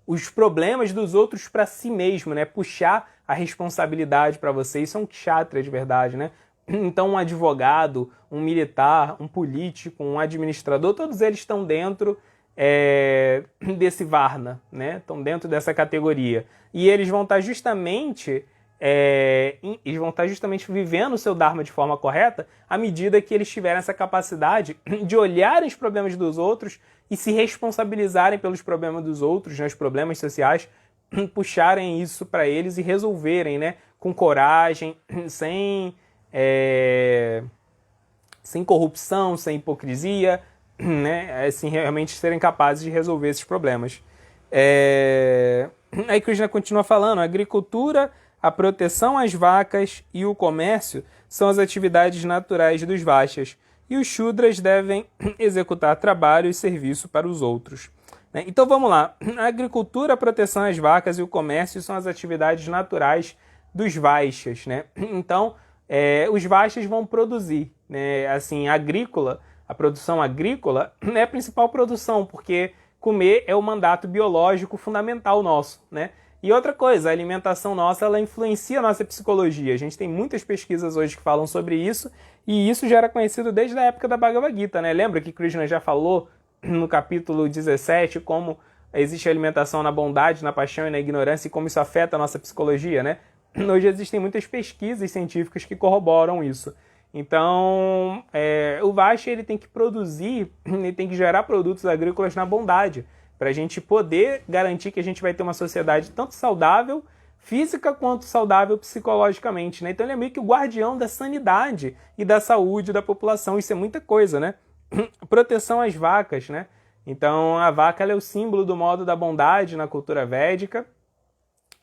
os problemas dos outros para si mesmo, né? Puxar a responsabilidade para você. Isso é um kshatriya de verdade, né? Então, um advogado, um militar, um político, um administrador, todos eles estão dentro desse Varna, né? Estão dentro dessa categoria. E eles vão estar justamente vivendo o seu Dharma de forma correta à medida que eles tiverem essa capacidade de olharem os problemas dos outros e se responsabilizarem pelos problemas dos outros, né? Os problemas sociais, puxarem isso para eles e resolverem, né? Com coragem, sem corrupção, sem hipocrisia, né? Assim, realmente serem capazes de resolver esses problemas. Aí Krishna continua falando: a agricultura, a proteção às vacas e o comércio são as atividades naturais dos Vaishyas, e os Shudras devem executar trabalho e serviço para os outros. Então vamos lá. A agricultura, a proteção às vacas e o comércio são as atividades naturais dos Vaishyas, né? Então, os Vaishyas vão produzir, né? Assim, a produção agrícola é a principal produção, porque comer é o mandato biológico fundamental nosso, né? E outra coisa, a alimentação nossa, ela influencia a nossa psicologia. A gente tem muitas pesquisas hoje que falam sobre isso, e isso já era conhecido desde a época da Bhagavad Gita, né? Lembra que Krishna já falou no capítulo 17 como existe alimentação na bondade, na paixão e na ignorância, e como isso afeta a nossa psicologia, né? Hoje existem muitas pesquisas científicas que corroboram isso. Então, o Vaishya ele tem que produzir, ele tem que gerar produtos agrícolas na bondade, para a gente poder garantir que a gente vai ter uma sociedade tanto saudável física quanto saudável psicologicamente, né? Então ele é meio que o guardião da sanidade e da saúde da população. Isso é muita coisa, né? Proteção às vacas, né? Então a vaca ela é o símbolo do modo da bondade na cultura védica,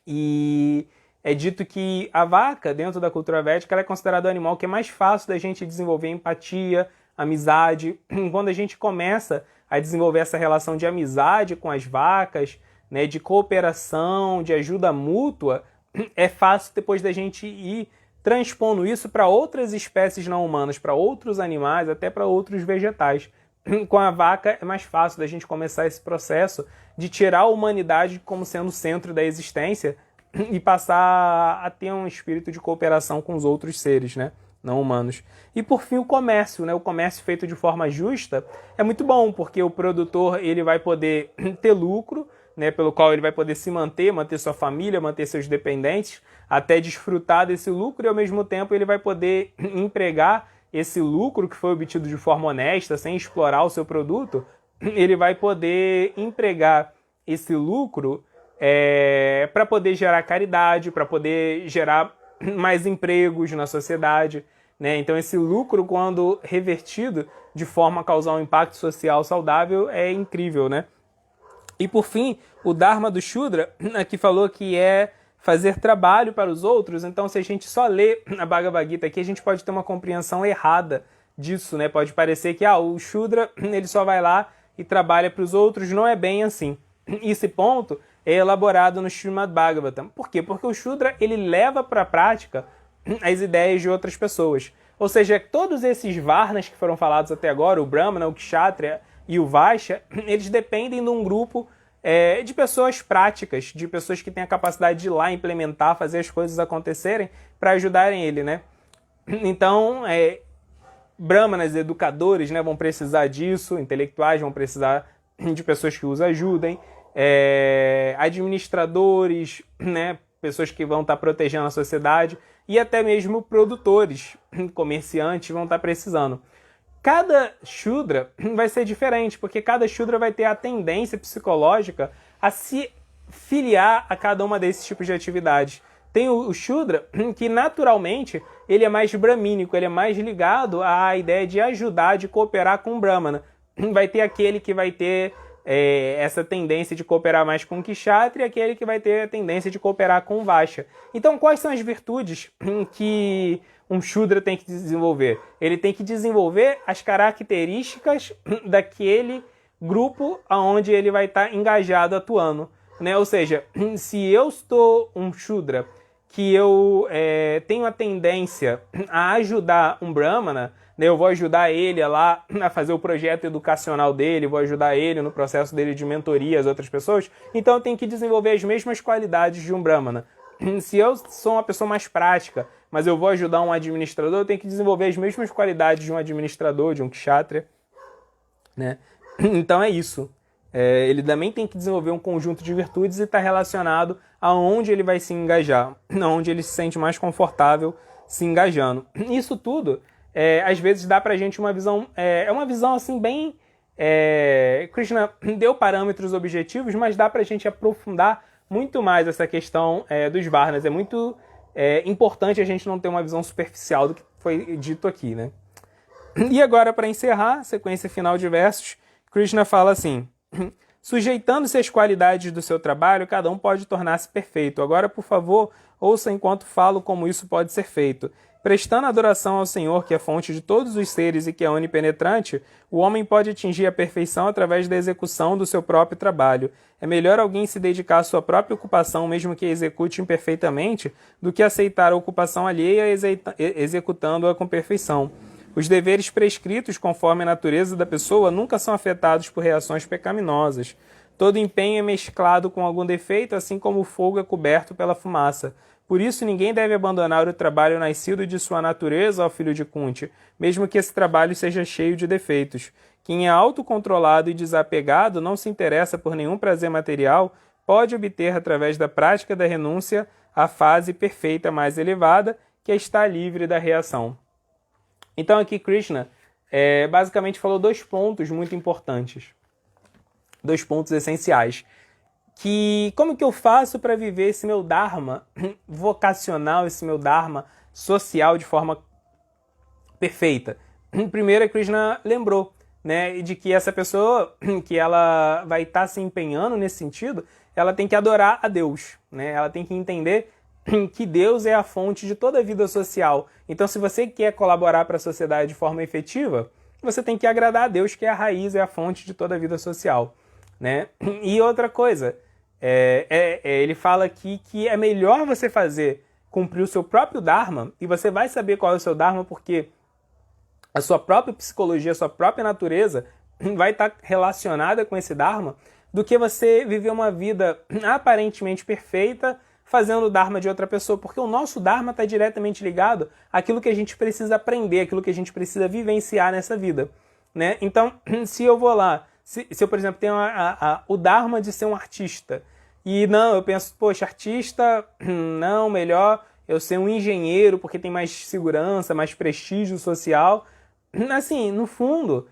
e é dito que a vaca, dentro da cultura védica, ela é considerada o animal que é mais fácil da gente desenvolver empatia, amizade. Quando a gente começa a desenvolver essa relação de amizade com as vacas, né, de cooperação, de ajuda mútua, é fácil depois da gente ir transpondo isso para outras espécies não humanas, para outros animais, até para outros vegetais. Com a vaca é mais fácil da gente começar esse processo de tirar a humanidade como sendo o centro da existência e passar a ter um espírito de cooperação com os outros seres, né, não humanos. E por fim o comércio, né, o comércio feito de forma justa é muito bom, porque o produtor ele vai poder ter lucro, né, pelo qual ele vai poder se manter sua família, manter seus dependentes, até desfrutar desse lucro, e ao mesmo tempo ele vai poder empregar esse lucro que foi obtido de forma honesta, sem explorar o seu produto, ele vai poder empregar esse lucro para poder gerar caridade, para poder gerar mais empregos na sociedade, né? Então esse lucro, quando revertido de forma a causar um impacto social saudável, é incrível, né? E por fim, o Dharma do Shudra, aqui falou que é fazer trabalho para os outros. Então, se a gente só lê a Bhagavad Gita aqui, a gente pode ter uma compreensão errada disso, né? Pode parecer que o Shudra ele só vai lá e trabalha para os outros. Não é bem assim. Esse ponto é elaborado no Srimad Bhagavatam. Por quê? Porque o Shudra ele leva para a prática as ideias de outras pessoas. Ou seja, todos esses Varnas que foram falados até agora, o Brahmana, o Kshatriya e o Vaishya, eles dependem de um grupo de pessoas práticas, de pessoas que têm a capacidade de ir lá implementar, fazer as coisas acontecerem para ajudarem ele, né? Então, brahmanas, educadores, né, vão precisar disso, intelectuais vão precisar de pessoas que os ajudem, administradores, né, pessoas que vão estar protegendo a sociedade, e até mesmo produtores, comerciantes vão estar precisando. Cada Shudra vai ser diferente, porque cada Shudra vai ter a tendência psicológica a se filiar a cada uma desses tipos de atividades. Tem o Shudra que naturalmente ele é mais brahmínico, ele é mais ligado à ideia de ajudar, de cooperar com o Brahmana. Vai ter aquele que vai ter essa tendência de cooperar mais com o Kshatriya e aquele que vai ter a tendência de cooperar com o Vaishya. Então, quais são as virtudes que um Shudra tem que desenvolver? Ele tem que desenvolver as características daquele grupo onde ele vai estar engajado, atuando, né? Ou seja, se eu estou um Shudra que eu tenho a tendência a ajudar um Brahmana, né? Eu vou ajudar ele a fazer o projeto educacional dele, vou ajudar ele no processo dele de mentoria às outras pessoas, então eu tenho que desenvolver as mesmas qualidades de um Brahmana. Se eu sou uma pessoa mais prática, mas eu vou ajudar um administrador, eu tenho que desenvolver as mesmas qualidades de um administrador, de um Kshatriya, né? Então é isso. Ele também tem que desenvolver um conjunto de virtudes e está relacionado aonde ele vai se engajar, aonde ele se sente mais confortável se engajando. Isso tudo, às vezes, dá pra gente uma visão... É uma visão, assim, bem... Krishna deu parâmetros objetivos, mas dá pra gente aprofundar muito mais essa questão dos Varnas. É muito importante a gente não ter uma visão superficial do que foi dito aqui, né? E agora, para encerrar, sequência final de versos, Krishna fala assim: sujeitando-se às qualidades do seu trabalho, cada um pode tornar-se perfeito. Agora, por favor, ouça enquanto falo como isso pode ser feito. Prestando adoração ao Senhor, que é fonte de todos os seres e que é onipenetrante, o homem pode atingir a perfeição através da execução do seu próprio trabalho. É melhor alguém se dedicar à sua própria ocupação, mesmo que a execute imperfeitamente, do que aceitar a ocupação alheia executando-a com perfeição. Os deveres prescritos conforme a natureza da pessoa nunca são afetados por reações pecaminosas. Todo empenho é mesclado com algum defeito, assim como o fogo é coberto pela fumaça. Por isso, ninguém deve abandonar o trabalho nascido de sua natureza, ó filho de Kunti, mesmo que esse trabalho seja cheio de defeitos. Quem é autocontrolado e desapegado, não se interessa por nenhum prazer material, pode obter, através da prática da renúncia, a fase perfeita mais elevada, que é estar livre da reação. Então aqui Krishna basicamente falou 2 pontos muito importantes, 2 pontos essenciais. Que como que eu faço para viver esse meu Dharma vocacional, esse meu Dharma social de forma perfeita? Primeiro, Krishna lembrou, né, e de que essa pessoa que ela vai estar se empenhando nesse sentido, ela tem que adorar a Deus, né? Ela tem que entender que Deus é a fonte de toda a vida social. Então, se você quer colaborar para a sociedade de forma efetiva, você tem que agradar a Deus, que é a raiz, é a fonte de toda a vida social, né? E outra coisa, ele fala aqui que é melhor você cumprir o seu próprio Dharma, e você vai saber qual é o seu Dharma, porque a sua própria psicologia, a sua própria natureza vai estar relacionada com esse Dharma, do que você viver uma vida aparentemente perfeita, fazendo o Dharma de outra pessoa, porque o nosso Dharma está diretamente ligado àquilo que a gente precisa aprender, àquilo que a gente precisa vivenciar nessa vida, né? Então, se eu vou lá, se eu, por exemplo, tenho o Dharma de ser um artista, e não, eu penso, poxa, artista, não, melhor eu ser um engenheiro, porque tem mais segurança, mais prestígio social. Assim, no fundo,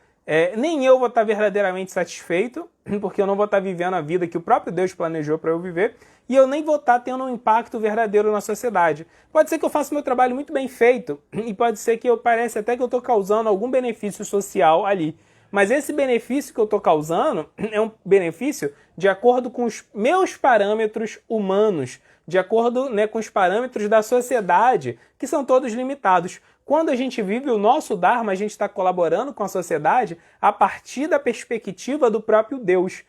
nem eu vou estar verdadeiramente satisfeito, porque eu não vou estar vivendo a vida que o próprio Deus planejou para eu viver, e eu nem vou estar tendo um impacto verdadeiro na sociedade. Pode ser que eu faça meu trabalho muito bem feito, e pode ser que pareça até que eu estou causando algum benefício social ali. Mas esse benefício que eu estou causando é um benefício de acordo com os meus parâmetros humanos, de acordo, né, com os parâmetros da sociedade, que são todos limitados. Quando a gente vive o nosso Dharma, a gente está colaborando com a sociedade a partir da perspectiva do próprio Deus.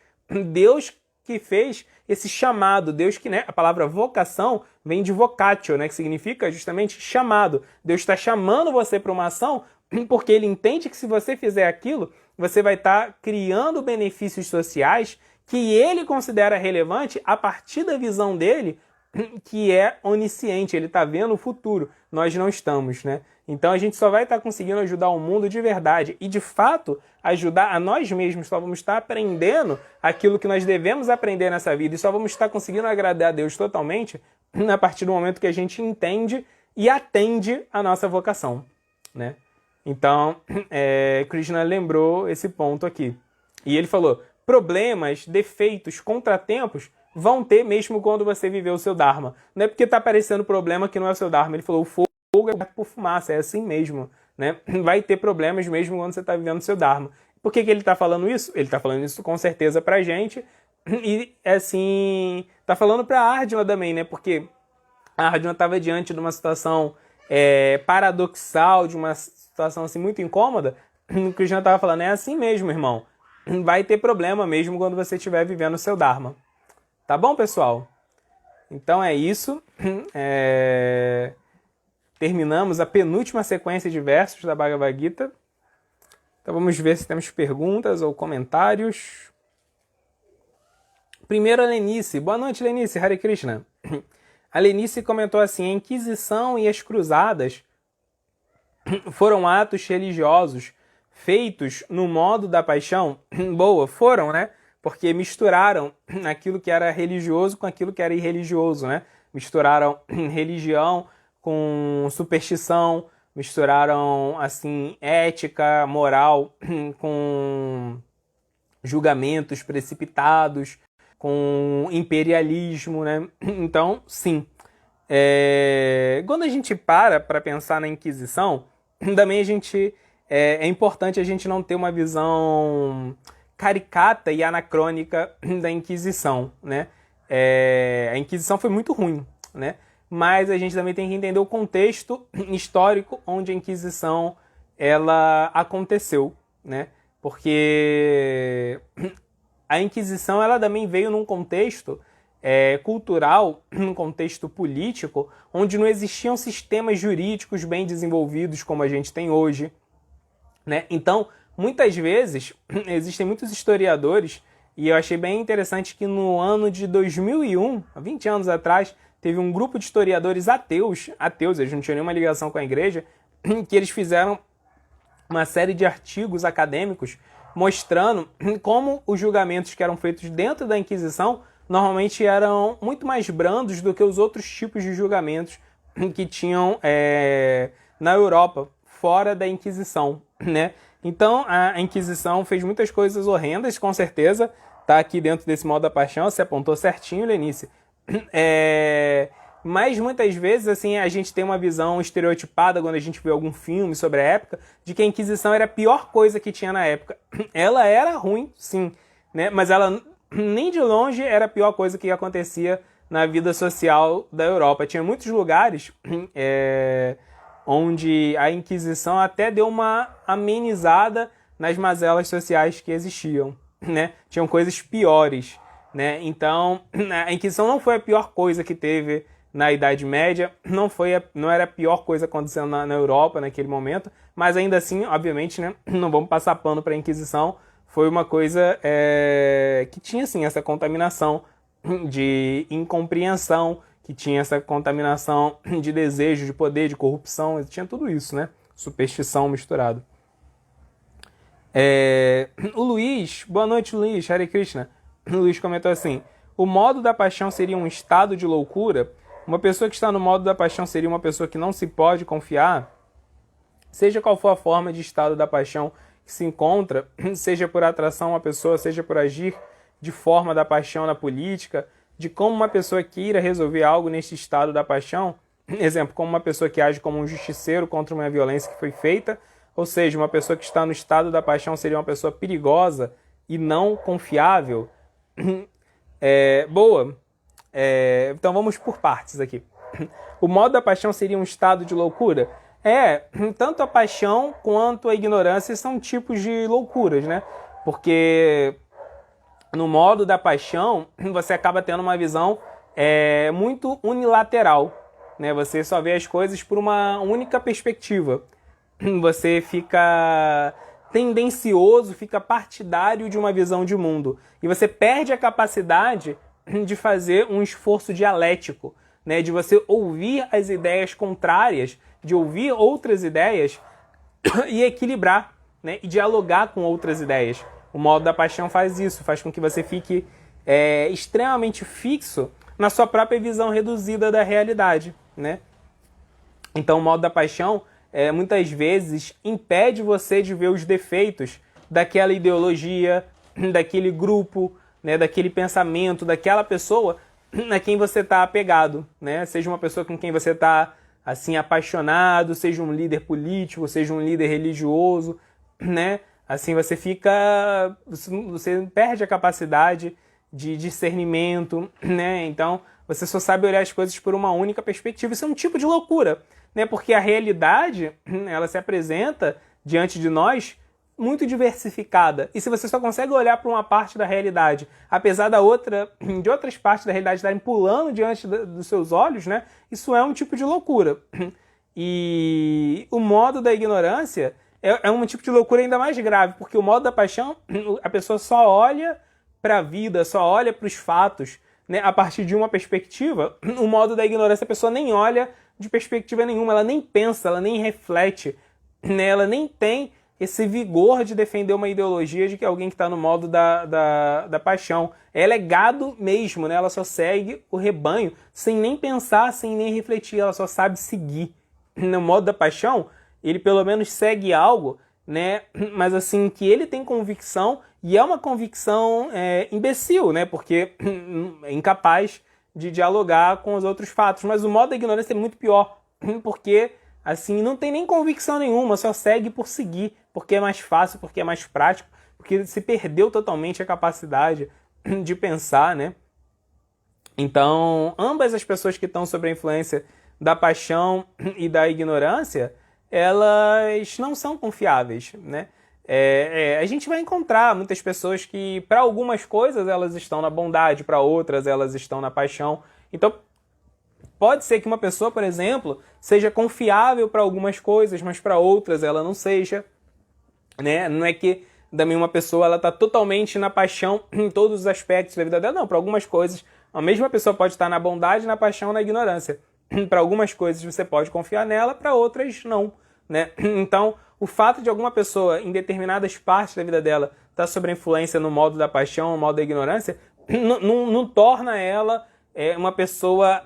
Deus que fez esse chamado, Deus que, né, a palavra vocação vem de vocatio, né, que significa justamente chamado. Deus está chamando você para uma ação porque ele entende que se você fizer aquilo, você vai estar criando benefícios sociais que ele considera relevante a partir da visão dele, que é onisciente, ele está vendo o futuro, nós não estamos, né? Então a gente só vai estar conseguindo ajudar o mundo de verdade e, de fato, ajudar a nós mesmos, só vamos estar aprendendo aquilo que nós devemos aprender nessa vida e só vamos estar conseguindo agradar a Deus totalmente a partir do momento que a gente entende e atende a nossa vocação, né? Então, Krishna lembrou esse ponto aqui. E ele falou, problemas, defeitos, contratempos vão ter mesmo quando você viver o seu Dharma. Não é porque está aparecendo problema que não é o seu Dharma. Ele falou, o fogo é por fumaça, é assim mesmo, né? Vai ter problemas mesmo quando você está vivendo o seu Dharma. Por que ele está falando isso? Ele está falando isso com certeza pra gente. E, assim, está falando pra Arjuna também, né? Porque a Arjuna estava diante de uma situação paradoxal, de uma situação assim, muito incômoda. O Krishna estava falando, é assim mesmo, irmão. Vai ter problema mesmo quando você estiver vivendo o seu Dharma. Tá bom, pessoal? Então é isso. Terminamos a penúltima sequência de versos da Bhagavad Gita. Então vamos ver se temos perguntas ou comentários. Primeiro a Lenice. Boa noite, Lenice. Hare Krishna. A Lenice comentou assim, a Inquisição e as Cruzadas foram atos religiosos feitos no modo da paixão? Boa, foram, né? Porque misturaram aquilo que era religioso com aquilo que era irreligioso, né? Misturaram religião com superstição, misturaram, assim, ética, moral com julgamentos precipitados, com imperialismo, né? Então, sim. Quando a gente para pensar na Inquisição, também é importante a gente não ter uma visão caricata e anacrônica da Inquisição, né? A Inquisição foi muito ruim, né? Mas a gente também tem que entender o contexto histórico onde a Inquisição ela aconteceu, né? Porque a Inquisição ela também veio num contexto cultural, num contexto político, onde não existiam sistemas jurídicos bem desenvolvidos como a gente tem hoje, né? Então, muitas vezes, existem muitos historiadores, e eu achei bem interessante que no ano de 2001, há 20 anos atrás, teve um grupo de historiadores ateus, eles não tinham nenhuma ligação com a igreja, que eles fizeram uma série de artigos acadêmicos mostrando como os julgamentos que eram feitos dentro da Inquisição normalmente eram muito mais brandos do que os outros tipos de julgamentos que tinham na Europa, fora da Inquisição, né? Então, a Inquisição fez muitas coisas horrendas, com certeza. Tá aqui dentro desse modo da paixão, você apontou certinho, Lenice. Mas muitas vezes, assim, a gente tem uma visão estereotipada quando a gente vê algum filme sobre a época, de que a Inquisição era a pior coisa que tinha na época. Ela era ruim, sim, né? Mas ela nem de longe era a pior coisa que acontecia na vida social da Europa. Tinha muitos lugares onde a Inquisição até deu uma amenizada nas mazelas sociais que existiam, né? Tinham coisas piores, né? Então, a Inquisição não foi a pior coisa que teve na Idade Média, não era a pior coisa acontecendo na Europa naquele momento, mas ainda assim, obviamente, né, não vamos passar pano para a Inquisição, foi uma coisa que tinha, assim, essa contaminação de incompreensão, que tinha essa contaminação de desejo, de poder, de corrupção, tinha tudo isso, né? Superstição misturado. O Luiz, boa noite, Luiz, Hare Krishna. O Luiz comentou assim: o modo da paixão seria um estado de loucura? Uma pessoa que está no modo da paixão seria uma pessoa que não se pode confiar? Seja qual for a forma de estado da paixão que se encontra, seja por atração a uma pessoa, seja por agir de forma da paixão na política, de como uma pessoa queira resolver algo neste estado da paixão, exemplo, como uma pessoa que age como um justiceiro contra uma violência que foi feita, ou seja, uma pessoa que está no estado da paixão seria uma pessoa perigosa e não confiável. Boa. Então vamos por partes aqui. O modo da paixão seria um estado de loucura? Tanto a paixão quanto a ignorância são tipos de loucuras, né? Porque no modo da paixão você acaba tendo uma visão muito unilateral, né? Você só vê as coisas por uma única perspectiva. Você fica tendencioso, fica partidário de uma visão de mundo. E você perde a capacidade de fazer um esforço dialético, né? De você ouvir as ideias contrárias, de ouvir outras ideias e equilibrar, né? E dialogar com outras ideias. O modo da paixão faz isso, faz com que você fique extremamente fixo na sua própria visão reduzida da realidade, né? Então o modo da paixão muitas vezes impede você de ver os defeitos daquela ideologia, daquele grupo, né, daquele pensamento, daquela pessoa a quem você está apegado, né? Seja uma pessoa com quem você está assim apaixonado, seja um líder político, seja um líder religioso, né? Assim você perde a capacidade de discernimento, né? Então você só sabe olhar as coisas por uma única perspectiva. Isso é um tipo de loucura, né? Porque a realidade, ela se apresenta diante de nós muito diversificada. E se você só consegue olhar para uma parte da realidade, apesar de outras partes da realidade estarem pulando diante dos seus olhos, né? Isso é um tipo de loucura. E o modo da ignorância é um tipo de loucura ainda mais grave, porque o modo da paixão, a pessoa só olha para a vida, só olha para os fatos, né, a partir de uma perspectiva. O modo da ignorância, a pessoa nem olha de perspectiva nenhuma, ela nem pensa, ela nem reflete, né, ela nem tem esse vigor de defender uma ideologia de que alguém que está no modo da paixão. Ela é gado mesmo, né? Ela só segue o rebanho sem nem pensar, sem nem refletir, ela só sabe seguir. No modo da paixão, ele pelo menos segue algo, né? Mas assim, que ele tem convicção, e é uma convicção imbecil, né? Porque é incapaz de dialogar com os outros fatos. Mas o modo da ignorância é muito pior, porque assim, não tem nem convicção nenhuma, só segue por seguir, porque é mais fácil, porque é mais prático, porque se perdeu totalmente a capacidade de pensar, né? Então, ambas as pessoas que estão sob a influência da paixão e da ignorância, elas não são confiáveis, né? A gente vai encontrar muitas pessoas que, para algumas coisas, elas estão na bondade, para outras, elas estão na paixão. Então, pode ser que uma pessoa, por exemplo, seja confiável para algumas coisas, mas para outras ela não seja, né? Não é que também uma pessoa ela está totalmente na paixão em todos os aspectos da vida dela. Não, para algumas coisas a mesma pessoa pode estar na bondade, na paixão, na ignorância. Para algumas coisas você pode confiar nela, para outras não, né? Então, o fato de alguma pessoa em determinadas partes da vida dela estar sob a influência no modo da paixão, no modo da ignorância, não torna ela uma pessoa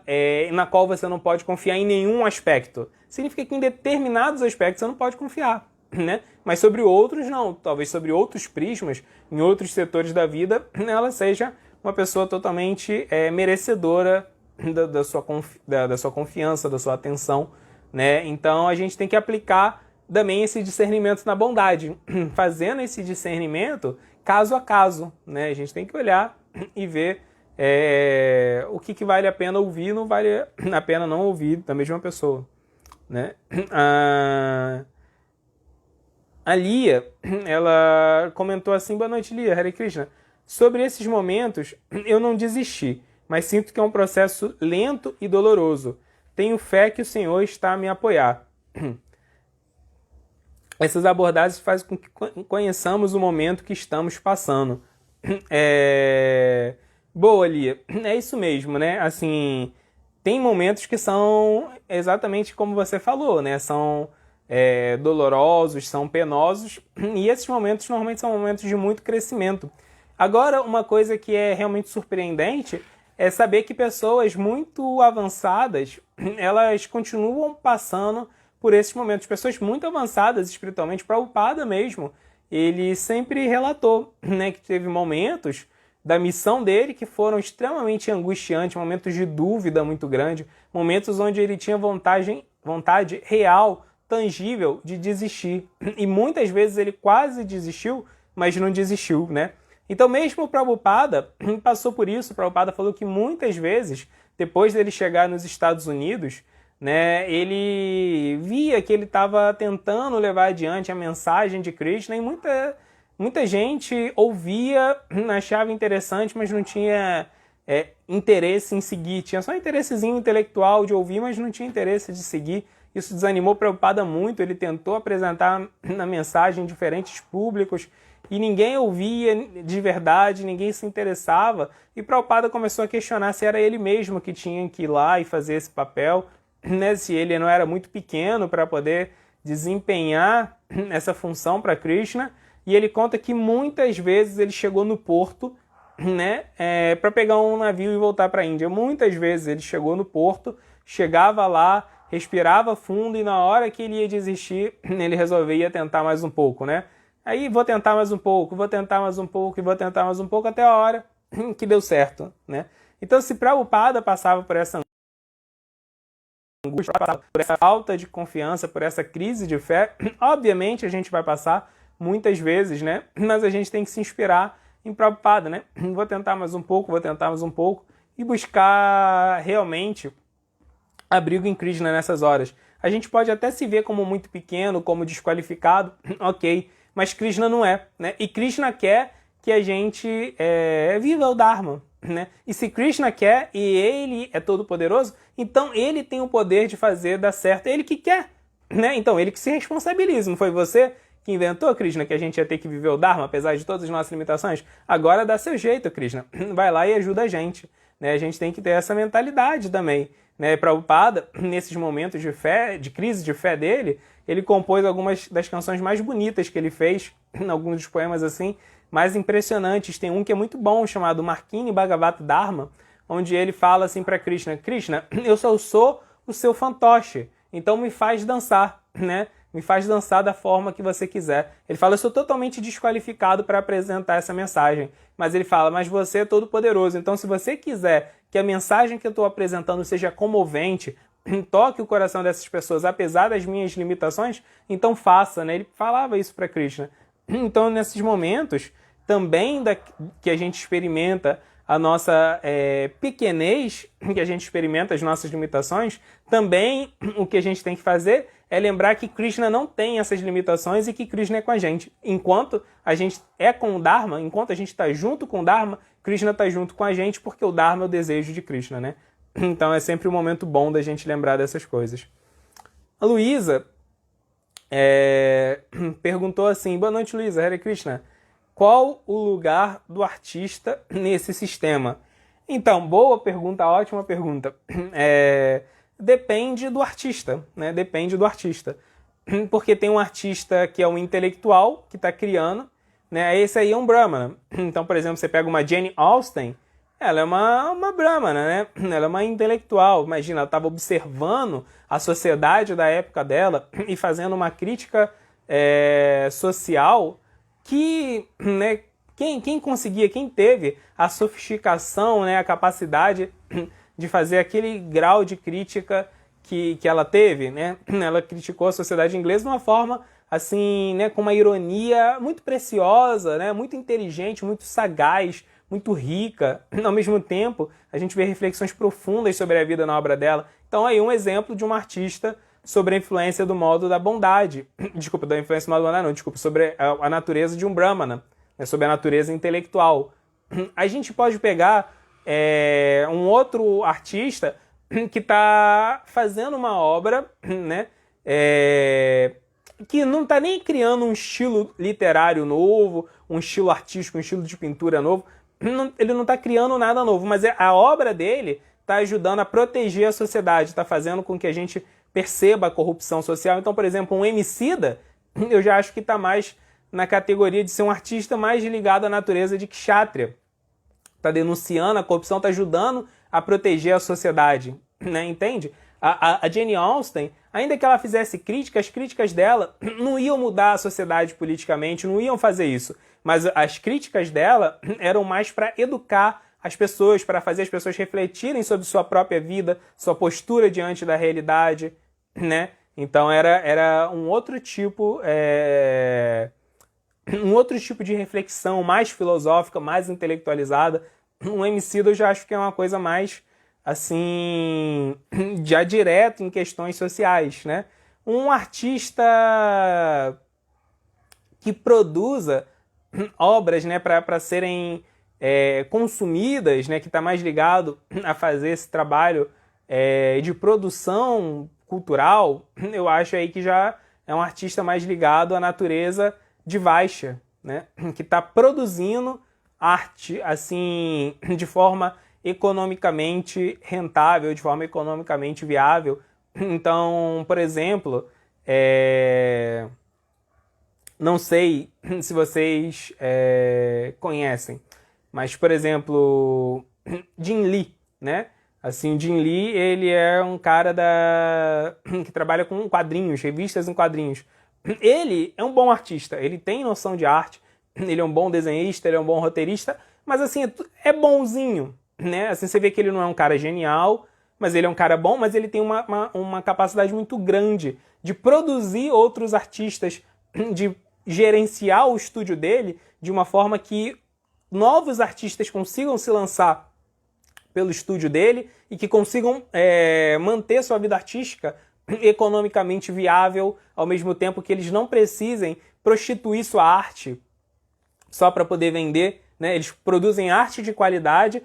na qual você não pode confiar em nenhum aspecto. Significa que em determinados aspectos você não pode confiar, né? Mas sobre outros não. Talvez sobre outros prismas, em outros setores da vida, ela seja uma pessoa totalmente merecedora da sua confiança, da sua atenção, né? Então a gente tem que aplicar também esse discernimento na bondade, fazendo esse discernimento caso a caso, né? A gente tem que olhar e ver o que vale a pena ouvir, não vale a pena não ouvir da mesma pessoa, né? A Lia, ela comentou assim: boa noite, Lia, Hare Krishna. Sobre esses momentos, eu não desisti, mas sinto que é um processo lento e doloroso. Tenho fé que o Senhor está a me apoiar. Essas abordagens fazem com que conheçamos o momento que estamos passando. Boa, Lia. É isso mesmo, né? Assim, tem momentos que são exatamente como você falou, né? São dolorosos, são penosos, e esses momentos normalmente são momentos de muito crescimento. Agora, uma coisa que é realmente surpreendente é saber que pessoas muito avançadas, elas continuam passando por esses momentos. Pessoas muito avançadas espiritualmente, Prabhupada mesmo, ele sempre relatou, né, que teve momentos da missão dele que foram extremamente angustiantes, momentos de dúvida muito grande, momentos onde ele tinha vontade real, tangível de desistir. E muitas vezes ele quase desistiu, mas não desistiu, né? Então mesmo o Prabhupada passou por isso. O Prabhupada falou que muitas vezes, depois dele chegar nos Estados Unidos, né, ele via que ele estava tentando levar adiante a mensagem de Krishna, e muita gente ouvia, achava interessante, mas não tinha interesse em seguir. Tinha só um interessezinho intelectual de ouvir, mas não tinha interesse de seguir. Isso desanimou o Prabhupada muito. Ele tentou apresentar na mensagem diferentes públicos e ninguém ouvia de verdade, ninguém se interessava. E Prabhupada começou a questionar se era ele mesmo que tinha que ir lá e fazer esse papel, né? Se ele não era muito pequeno para poder desempenhar essa função para Krishna. E ele conta que muitas vezes ele chegou no porto, né, para pegar um navio e voltar para a Índia. Muitas vezes ele chegou no porto, chegava lá, respirava fundo, e na hora que ele ia desistir, ele resolvia tentar mais um pouco, né? Aí vou tentar mais um pouco, vou tentar mais um pouco e vou tentar mais um pouco até a hora que deu certo, né? Então, se Prabhupada passava por essa angústia, por essa falta de confiança, por essa crise de fé, obviamente a gente vai passar muitas vezes, né? Mas a gente tem que se inspirar em Prabhupada, né? Vou tentar mais um pouco, vou tentar mais um pouco, e buscar realmente abrigo em Krishna nessas horas. A gente pode até se ver como muito pequeno, como desqualificado, ok, mas Krishna não é, né? E Krishna quer que a gente viva o Dharma, né? E se Krishna quer, e ele é todo poderoso, então ele tem o poder de fazer dar certo, ele que quer, né? Então ele que se responsabiliza. Não foi você que inventou, Krishna, que a gente ia ter que viver o Dharma, apesar de todas as nossas limitações? Agora dá seu jeito, Krishna. Vai lá e ajuda a gente, né? A gente tem que ter essa mentalidade também, né? Prabhupada, nesses momentos de fé, de crise de fé dele, ele compôs algumas das canções mais bonitas que ele fez, alguns dos poemas assim, mais impressionantes. Tem um que é muito bom, chamado Markini Bhagavat Dharma, onde ele fala assim para Krishna: Krishna, eu só sou o seu fantoche, então me faz dançar, né? Me faz dançar da forma que você quiser. Ele fala: eu sou totalmente desqualificado para apresentar essa mensagem. Mas ele fala: mas você é todo poderoso, então se você quiser que a mensagem que eu estou apresentando seja comovente, toque o coração dessas pessoas, apesar das minhas limitações, então faça, né? Ele falava isso para Krishna. Então, nesses momentos, também que a gente experimenta a nossa pequenez, que a gente experimenta as nossas limitações, também o que a gente tem que fazer é lembrar que Krishna não tem essas limitações e que Krishna é com a gente. Enquanto a gente é com o Dharma, enquanto a gente está junto com o Dharma, Krishna está junto com a gente, porque o Dharma é o desejo de Krishna, né? Então é sempre um momento bom da gente lembrar dessas coisas. A Luísa perguntou assim: boa noite, Luísa, Hare Krishna. Qual o lugar do artista nesse sistema? Então, boa pergunta, ótima pergunta. Depende do artista, né? Depende do artista. Porque tem um artista que é um intelectual, que está criando, né? Esse aí é um Brahmana. Então, por exemplo, você pega uma Jane Austen, ela é uma Brahmana, né? Ela é uma intelectual. Imagina, ela estava observando a sociedade da época dela e fazendo uma crítica social que, né, quem conseguia, quem teve a sofisticação, né, a capacidade de fazer aquele grau de crítica que ela teve, né? Ela criticou a sociedade inglesa de uma forma assim, né, com uma ironia muito preciosa, né, muito inteligente, muito sagaz, muito rica. Ao mesmo tempo, a gente vê reflexões profundas sobre a vida na obra dela. Então aí um exemplo de uma artista sobre a influência do modo da bondade. Desculpa, da influência do modo da bondade não, desculpa, sobre a natureza de um Brahmana, né, sobre a natureza intelectual. A gente pode pegar um outro artista que está fazendo uma obra, né, que não está nem criando um estilo literário novo, um estilo artístico, um estilo de pintura novo. Ele não está criando nada novo, mas a obra dele está ajudando a proteger a sociedade, está fazendo com que a gente perceba a corrupção social. Então, por exemplo, um Emicida, eu já acho que está mais na categoria de ser um artista mais ligado à natureza de Kshatriya. Está denunciando a corrupção, está ajudando a proteger a sociedade, né? Entende? A Jane Austen, ainda que ela fizesse críticas, as críticas dela não iam mudar a sociedade politicamente, não iam fazer isso. Mas as críticas dela eram mais para educar as pessoas, para fazer as pessoas refletirem sobre sua própria vida, sua postura diante da realidade, né? Então era um outro tipo de reflexão mais filosófica, mais intelectualizada. Um Emicida eu já acho que é uma coisa mais assim, já direto em questões sociais, né? Um artista que produza obras, né, para serem consumidas, né, que está mais ligado a fazer esse trabalho de produção cultural, eu acho aí que já é um artista mais ligado à natureza de Vaishya, né, que está produzindo arte assim de forma economicamente rentável, de forma economicamente viável. Então, por exemplo, não sei se vocês conhecem, mas, por exemplo, Jim Lee, né? Assim, o Jim Lee, ele é um cara que trabalha com quadrinhos, revistas em quadrinhos. Ele é um bom artista, ele tem noção de arte, ele é um bom desenhista, ele é um bom roteirista, mas assim, é bonzinho, né? Assim, você vê que ele não é um cara genial, mas ele é um cara bom, mas ele tem uma capacidade muito grande de produzir outros artistas, de gerenciar o estúdio dele de uma forma que novos artistas consigam se lançar pelo estúdio dele e que consigam manter sua vida artística economicamente viável, ao mesmo tempo que eles não precisem prostituir sua arte só para poder vender, né? Eles produzem arte de qualidade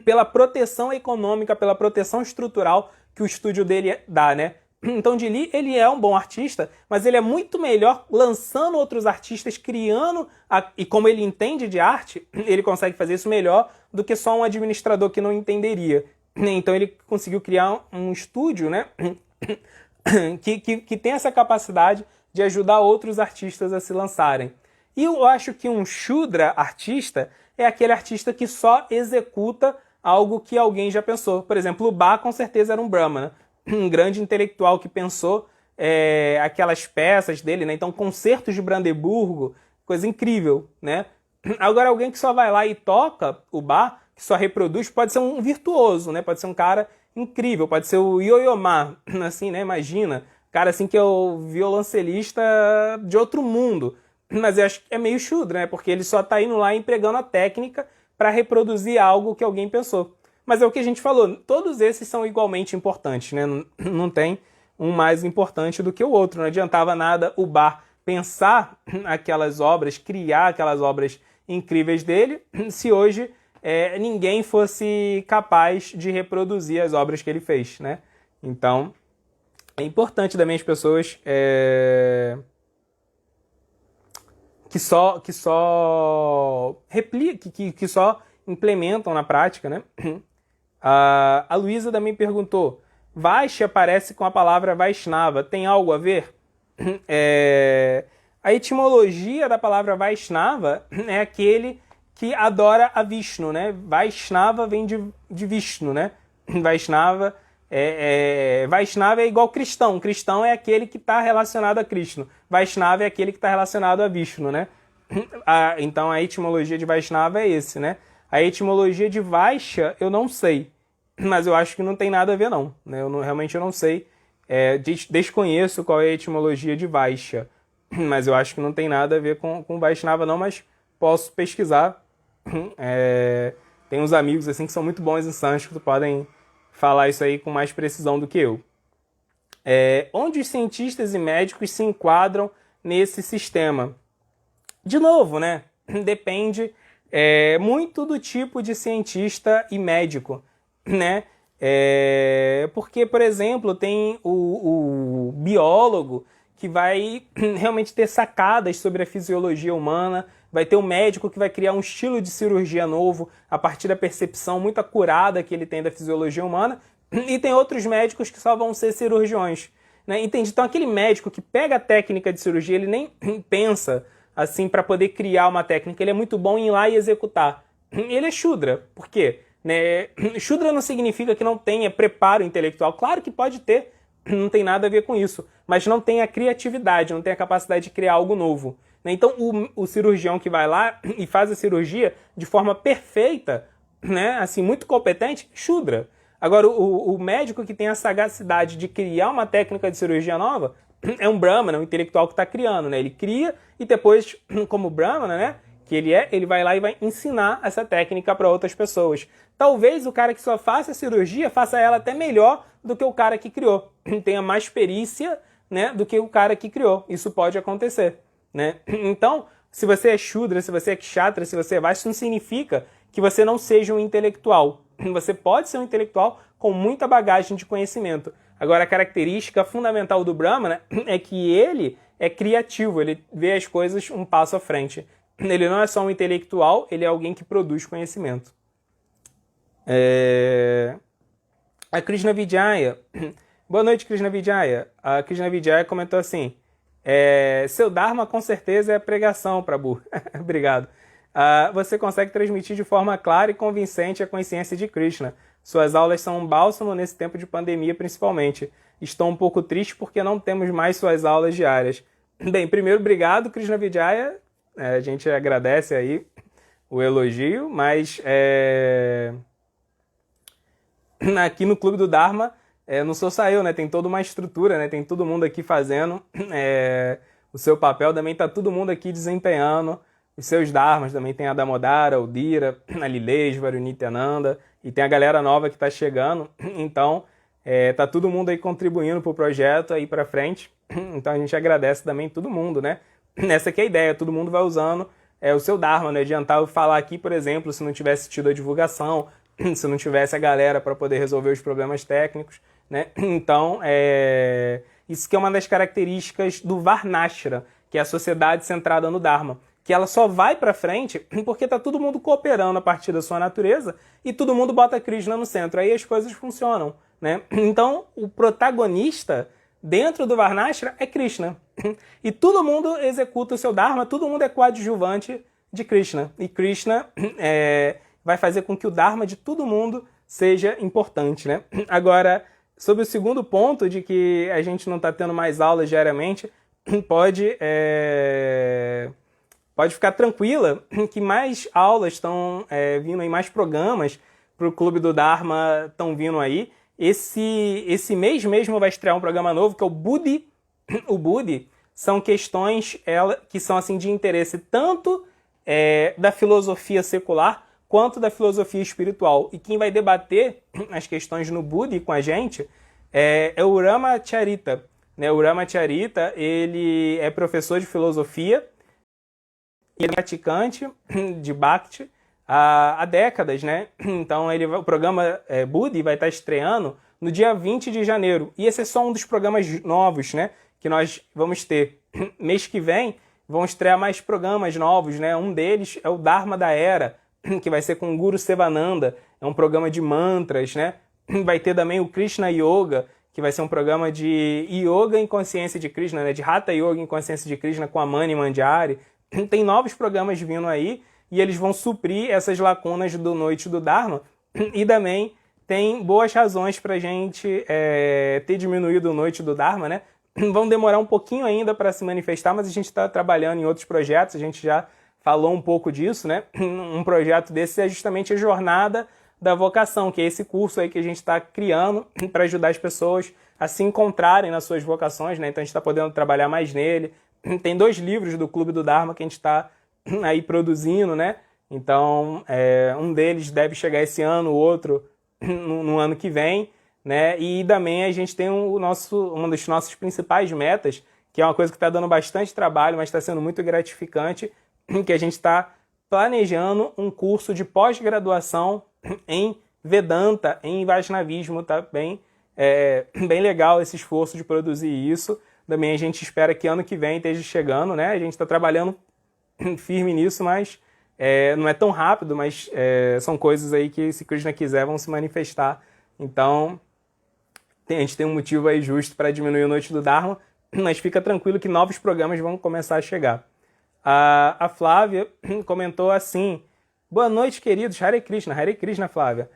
pela proteção econômica, pela proteção estrutural que o estúdio dele dá, né? Então, Jim Lee, ele é um bom artista, mas ele é muito melhor lançando outros artistas, criando... E como ele entende de arte, ele consegue fazer isso melhor do que só um administrador que não entenderia. Então, ele conseguiu criar um estúdio, né? que tem essa capacidade de ajudar outros artistas a se lançarem. E eu acho que um Shudra artista é aquele artista que só executa algo que alguém já pensou. Por exemplo, o Bach com certeza era um Brahmana, um grande intelectual que pensou aquelas peças dele, né? Então, concertos de Brandeburgo, coisa incrível, né? Agora, alguém que só vai lá e toca o Bach, que só reproduz, pode ser um virtuoso, né? Pode ser um cara incrível, pode ser o Yo-Yo Ma, assim, né? Imagina, cara assim que é o violoncelista de outro mundo. Mas eu acho que é meio Shudra, né? Porque ele só tá indo lá empregando a técnica para reproduzir algo que alguém pensou. Mas é o que a gente falou, todos esses são igualmente importantes, né? Não tem um mais importante do que o outro. Não adiantava nada o Bach pensar aquelas obras, criar aquelas obras incríveis dele, se hoje ninguém fosse capaz de reproduzir as obras que ele fez, né? Então, é importante também as pessoas que só replicam, que só implementam na prática, né? A Luísa também perguntou, Vaishya aparece com a palavra Vaishnava, tem algo a ver? A etimologia da palavra Vaishnava é aquele que adora a Vishnu, né? Vaishnava vem de Vishnu, né? Vaishnava Vaishnava é igual cristão. Cristão é aquele que está relacionado a Krishna. Vaishnava é aquele que está relacionado a Vishnu, né? Então a etimologia de Vaishnava é esse, né? A etimologia de Vaishya eu não sei. mas eu acho que não tem nada a ver não, né? Realmente eu não sei, desconheço qual é a etimologia de Vaishya, mas eu acho que não tem nada a ver com Vaishnava não, mas posso pesquisar. Tem uns amigos assim que são muito bons em sânscrito, podem falar isso aí com mais precisão do que eu. Onde os cientistas e médicos se enquadram nesse sistema? De novo, né? Depende muito do tipo de cientista e médico, né? Porque, por exemplo, tem o biólogo que vai realmente ter sacadas sobre a fisiologia humana, vai ter o médico que vai criar um estilo de cirurgia novo a partir da percepção muito acurada que ele tem da fisiologia humana, e tem outros médicos que só vão ser cirurgiões, né? Entende? Então aquele médico que pega a técnica de cirurgia, ele nem pensa assim para poder criar uma técnica, ele é muito bom em ir lá e executar. Ele é Shudra. Por quê? Né? Shudra não significa que não tenha preparo intelectual. Claro que pode ter, não tem nada a ver com isso, mas não tem a criatividade, não tem a capacidade de criar algo novo. Então o cirurgião que vai lá e faz a cirurgia de forma perfeita, né? Assim, muito competente, Shudra. Agora, o médico que tem a sagacidade de criar uma técnica de cirurgia nova é um Brahmana, um intelectual que está criando, né? Ele cria e depois, como Brahmana, né? Que ele vai lá e vai ensinar essa técnica para outras pessoas. Talvez o cara que só faça a cirurgia faça ela até melhor do que o cara que criou. Tenha mais perícia, né, do que o cara que criou. Isso pode acontecer, né? Então, se você é Shudra, se você é Kshatriya, se você é Vaishya, isso não significa que você não seja um intelectual. Você pode ser um intelectual com muita bagagem de conhecimento. Agora, a característica fundamental do Brahmana é que ele é criativo, ele vê as coisas um passo à frente. Ele não é só um intelectual, ele é alguém que produz conhecimento. A Krishna Vijaya. Boa noite, Krishna Vijaya. A Krishna Vijaya comentou assim: seu Dharma com certeza é pregação, Prabhu. Obrigado. Você consegue transmitir de forma clara e convincente a consciência de Krishna. Suas aulas são um bálsamo nesse tempo de pandemia, principalmente. Estou um pouco triste porque não temos mais suas aulas diárias. Bem, primeiro, obrigado, Krishna Vijaya. A gente agradece aí o elogio, mas aqui no Clube do Dharma não sou só eu, né? Tem toda uma estrutura, né? Tem todo mundo aqui fazendo o seu papel, também tá todo mundo aqui desempenhando os seus dharmas. Também tem a Damodara, o Dira, a Lilesvara, o Nityananda, e tem a galera nova que tá chegando. Então, tá todo mundo aí contribuindo pro projeto aí pra frente. Então a gente agradece também todo mundo, né? Essa aqui é a ideia, todo mundo vai usando o seu Dharma, não adianta eu falar aqui, por exemplo, se não tivesse tido a divulgação, se não tivesse a galera para poder resolver os problemas técnicos, né? Então, isso que é uma das características do Varnashram, que é a sociedade centrada no Dharma, que ela só vai para frente porque tá todo mundo cooperando a partir da sua natureza e todo mundo bota Krishna no centro, aí as coisas funcionam, né? Então, o protagonista dentro do Varnashram é Krishna. E todo mundo executa o seu Dharma, todo mundo é coadjuvante de Krishna. E Krishna vai fazer com que o Dharma de todo mundo seja importante, né? Agora, sobre o segundo ponto de que a gente não está tendo mais aulas diariamente, pode ficar tranquila que mais aulas estão vindo aí, mais programas para o Clube do Dharma estão vindo aí. Esse mês mesmo vai estrear um programa novo que é o Buddhi. O Buddhi são questões que são assim de interesse tanto da filosofia secular quanto da filosofia espiritual. E quem vai debater as questões no Buddhi com a gente é o Ramacharita. Né? O Ramacharita, ele é professor de filosofia e é praticante de Bhakti há décadas, né? Então o programa Buddhi vai estar estreando no dia 20 de janeiro. E esse é só um dos programas novos, né? Que nós vamos ter. Mês que vem vão estrear mais programas novos, né? Um deles é o Dharma da Era, que vai ser com o Guru Sevananda. É um programa de mantras, né? Vai ter também o Krishna Yoga, que vai ser um programa de yoga em consciência de Krishna, né? De Hatha Yoga em consciência de Krishna com a Mani Manjari. Tem novos programas vindo aí e eles vão suprir essas lacunas do Noite do Dharma. E também tem boas razões para a gente ter diminuído o Noite do Dharma, né? Vão demorar um pouquinho ainda para se manifestar, mas a gente está trabalhando em outros projetos, a gente já falou um pouco disso, né? Um projeto desse é justamente a jornada da vocação, que é esse curso aí que a gente está criando para ajudar as pessoas a se encontrarem nas suas vocações, né? Então a gente está podendo trabalhar mais nele. Tem 2 livros do Clube do Dharma que a gente está aí produzindo, né? Então, um deles deve chegar esse ano, o outro no ano que vem, né? E também a gente tem uma das nossas principais metas, que é uma coisa que está dando bastante trabalho, mas está sendo muito gratificante, que a gente está planejando um curso de pós-graduação em Vedanta, em Vaishnavismo, tá bem legal esse esforço de produzir isso. Também a gente espera que ano que vem esteja chegando, né? A gente está trabalhando firme nisso, mas não é tão rápido, mas são coisas aí que, se Krishna quiser, vão se manifestar. Então, a gente tem um motivo aí justo para diminuir a Noite do Dharma, mas fica tranquilo que novos programas vão começar a chegar. A Flávia comentou assim: boa noite, queridos, Hare Krishna, Flávia.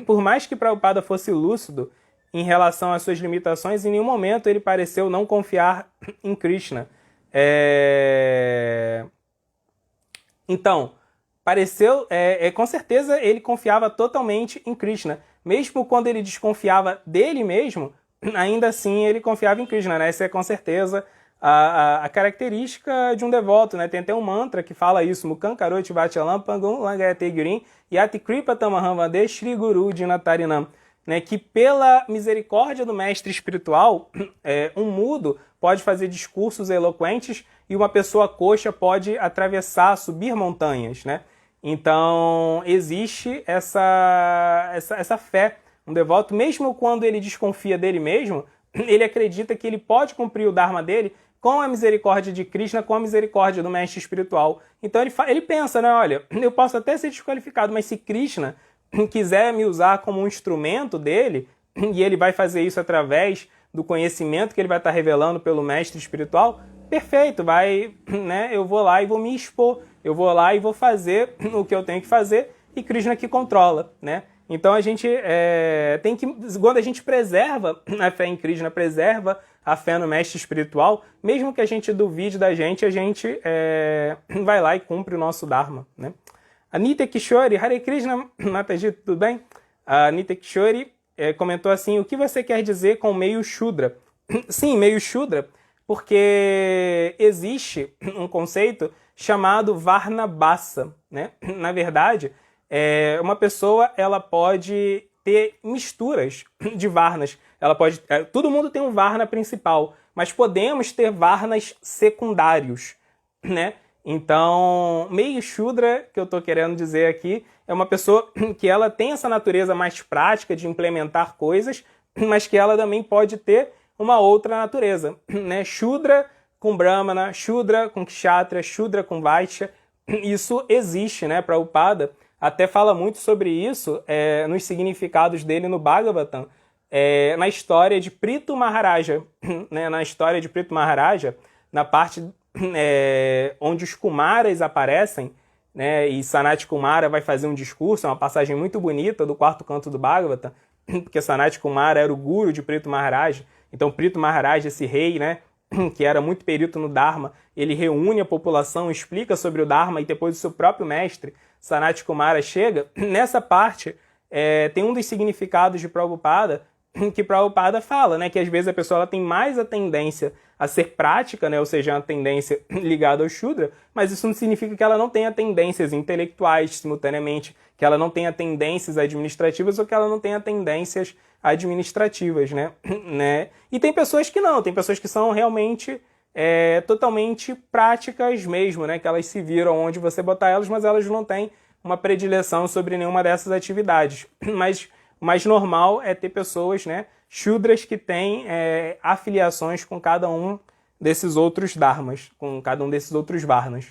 Por mais que Prabhupada fosse lúcido em relação às suas limitações, em nenhum momento ele pareceu não confiar em Krishna. Então, pareceu, com certeza ele confiava totalmente em Krishna. Mesmo quando ele desconfiava dele mesmo, ainda assim ele confiava em Krishna, né? Essa é com certeza a característica de um devoto, né? Tem até um mantra que fala isso: Mukam Karoti Vachalam Pangam Langayate Gurim Yati Kripa Tamaham Vade Shri Guru Dinatarinam, né? Que pela misericórdia do mestre espiritual, um mudo pode fazer discursos eloquentes e uma pessoa coxa pode atravessar, subir montanhas, né? Então, existe essa fé. Um devoto, mesmo quando ele desconfia dele mesmo, ele acredita que ele pode cumprir o Dharma dele com a misericórdia de Krishna, com a misericórdia do mestre espiritual. Então, ele pensa, né? Olha, eu posso até ser desqualificado, mas se Krishna quiser me usar como um instrumento dele, e ele vai fazer isso através do conhecimento que ele vai estar revelando pelo mestre espiritual, perfeito, né? Eu vou lá e vou me expor, eu vou lá e vou fazer o que eu tenho que fazer, e Krishna que controla, né? Então a gente tem que, quando a gente preserva a fé em Krishna, preserva a fé no mestre espiritual, mesmo que a gente duvide da gente, a gente vai lá e cumpre o nosso Dharma, né? Anita Kishore, Hare Krishna, Mataji, tudo bem? A Anita Kishore comentou assim: o que você quer dizer com meio Shudra? Sim, meio Shudra, porque existe um conceito chamado Varnabhasa, né? Na verdade, uma pessoa ela pode ter misturas de Varnas. Ela pode, todo mundo tem um Varna principal, mas podemos ter Varnas secundários, né? Então, meio Shudra, que eu estou querendo dizer aqui, é uma pessoa que ela tem essa natureza mais prática de implementar coisas, mas que ela também pode ter uma outra natureza, né? Shudra com Brahmana, Shudra com Kshatriya, Shudra com Vaishya. Isso existe, né? Prabhupada até fala muito sobre isso nos significados dele no Bhagavatam, na história de Prithu Maharaja, né? Na história de Prithu Maharaja, na parte onde os Kumaras aparecem, né? E Sanat Kumara vai fazer um discurso, é uma passagem muito bonita do 4º canto do Bhagavatam, porque Sanat Kumara era o guru de Prithu Maharaja. Então Prithu Maharaja, esse rei, né, que era muito perito no Dharma, ele reúne a população, explica sobre o Dharma, e depois o seu próprio mestre, Sanat Kumara, chega. Nessa parte, tem um dos significados de Prabhupada, que Prabhupada fala, né, que às vezes a pessoa ela tem mais a tendência a ser prática, né, ou seja, uma tendência ligada ao Shudra, mas isso não significa que ela não tenha tendências intelectuais simultaneamente, que ela não tenha tendências administrativas ou que ela não tenha tendências administrativas, né? E tem pessoas que não, tem pessoas que são realmente totalmente práticas mesmo, né? Que elas se viram onde você botar elas, mas elas não têm uma predileção sobre nenhuma dessas atividades. Mas o mais normal é ter pessoas, né, Shudras, que têm afiliações com cada um desses outros dharmas, com cada um desses outros varnas.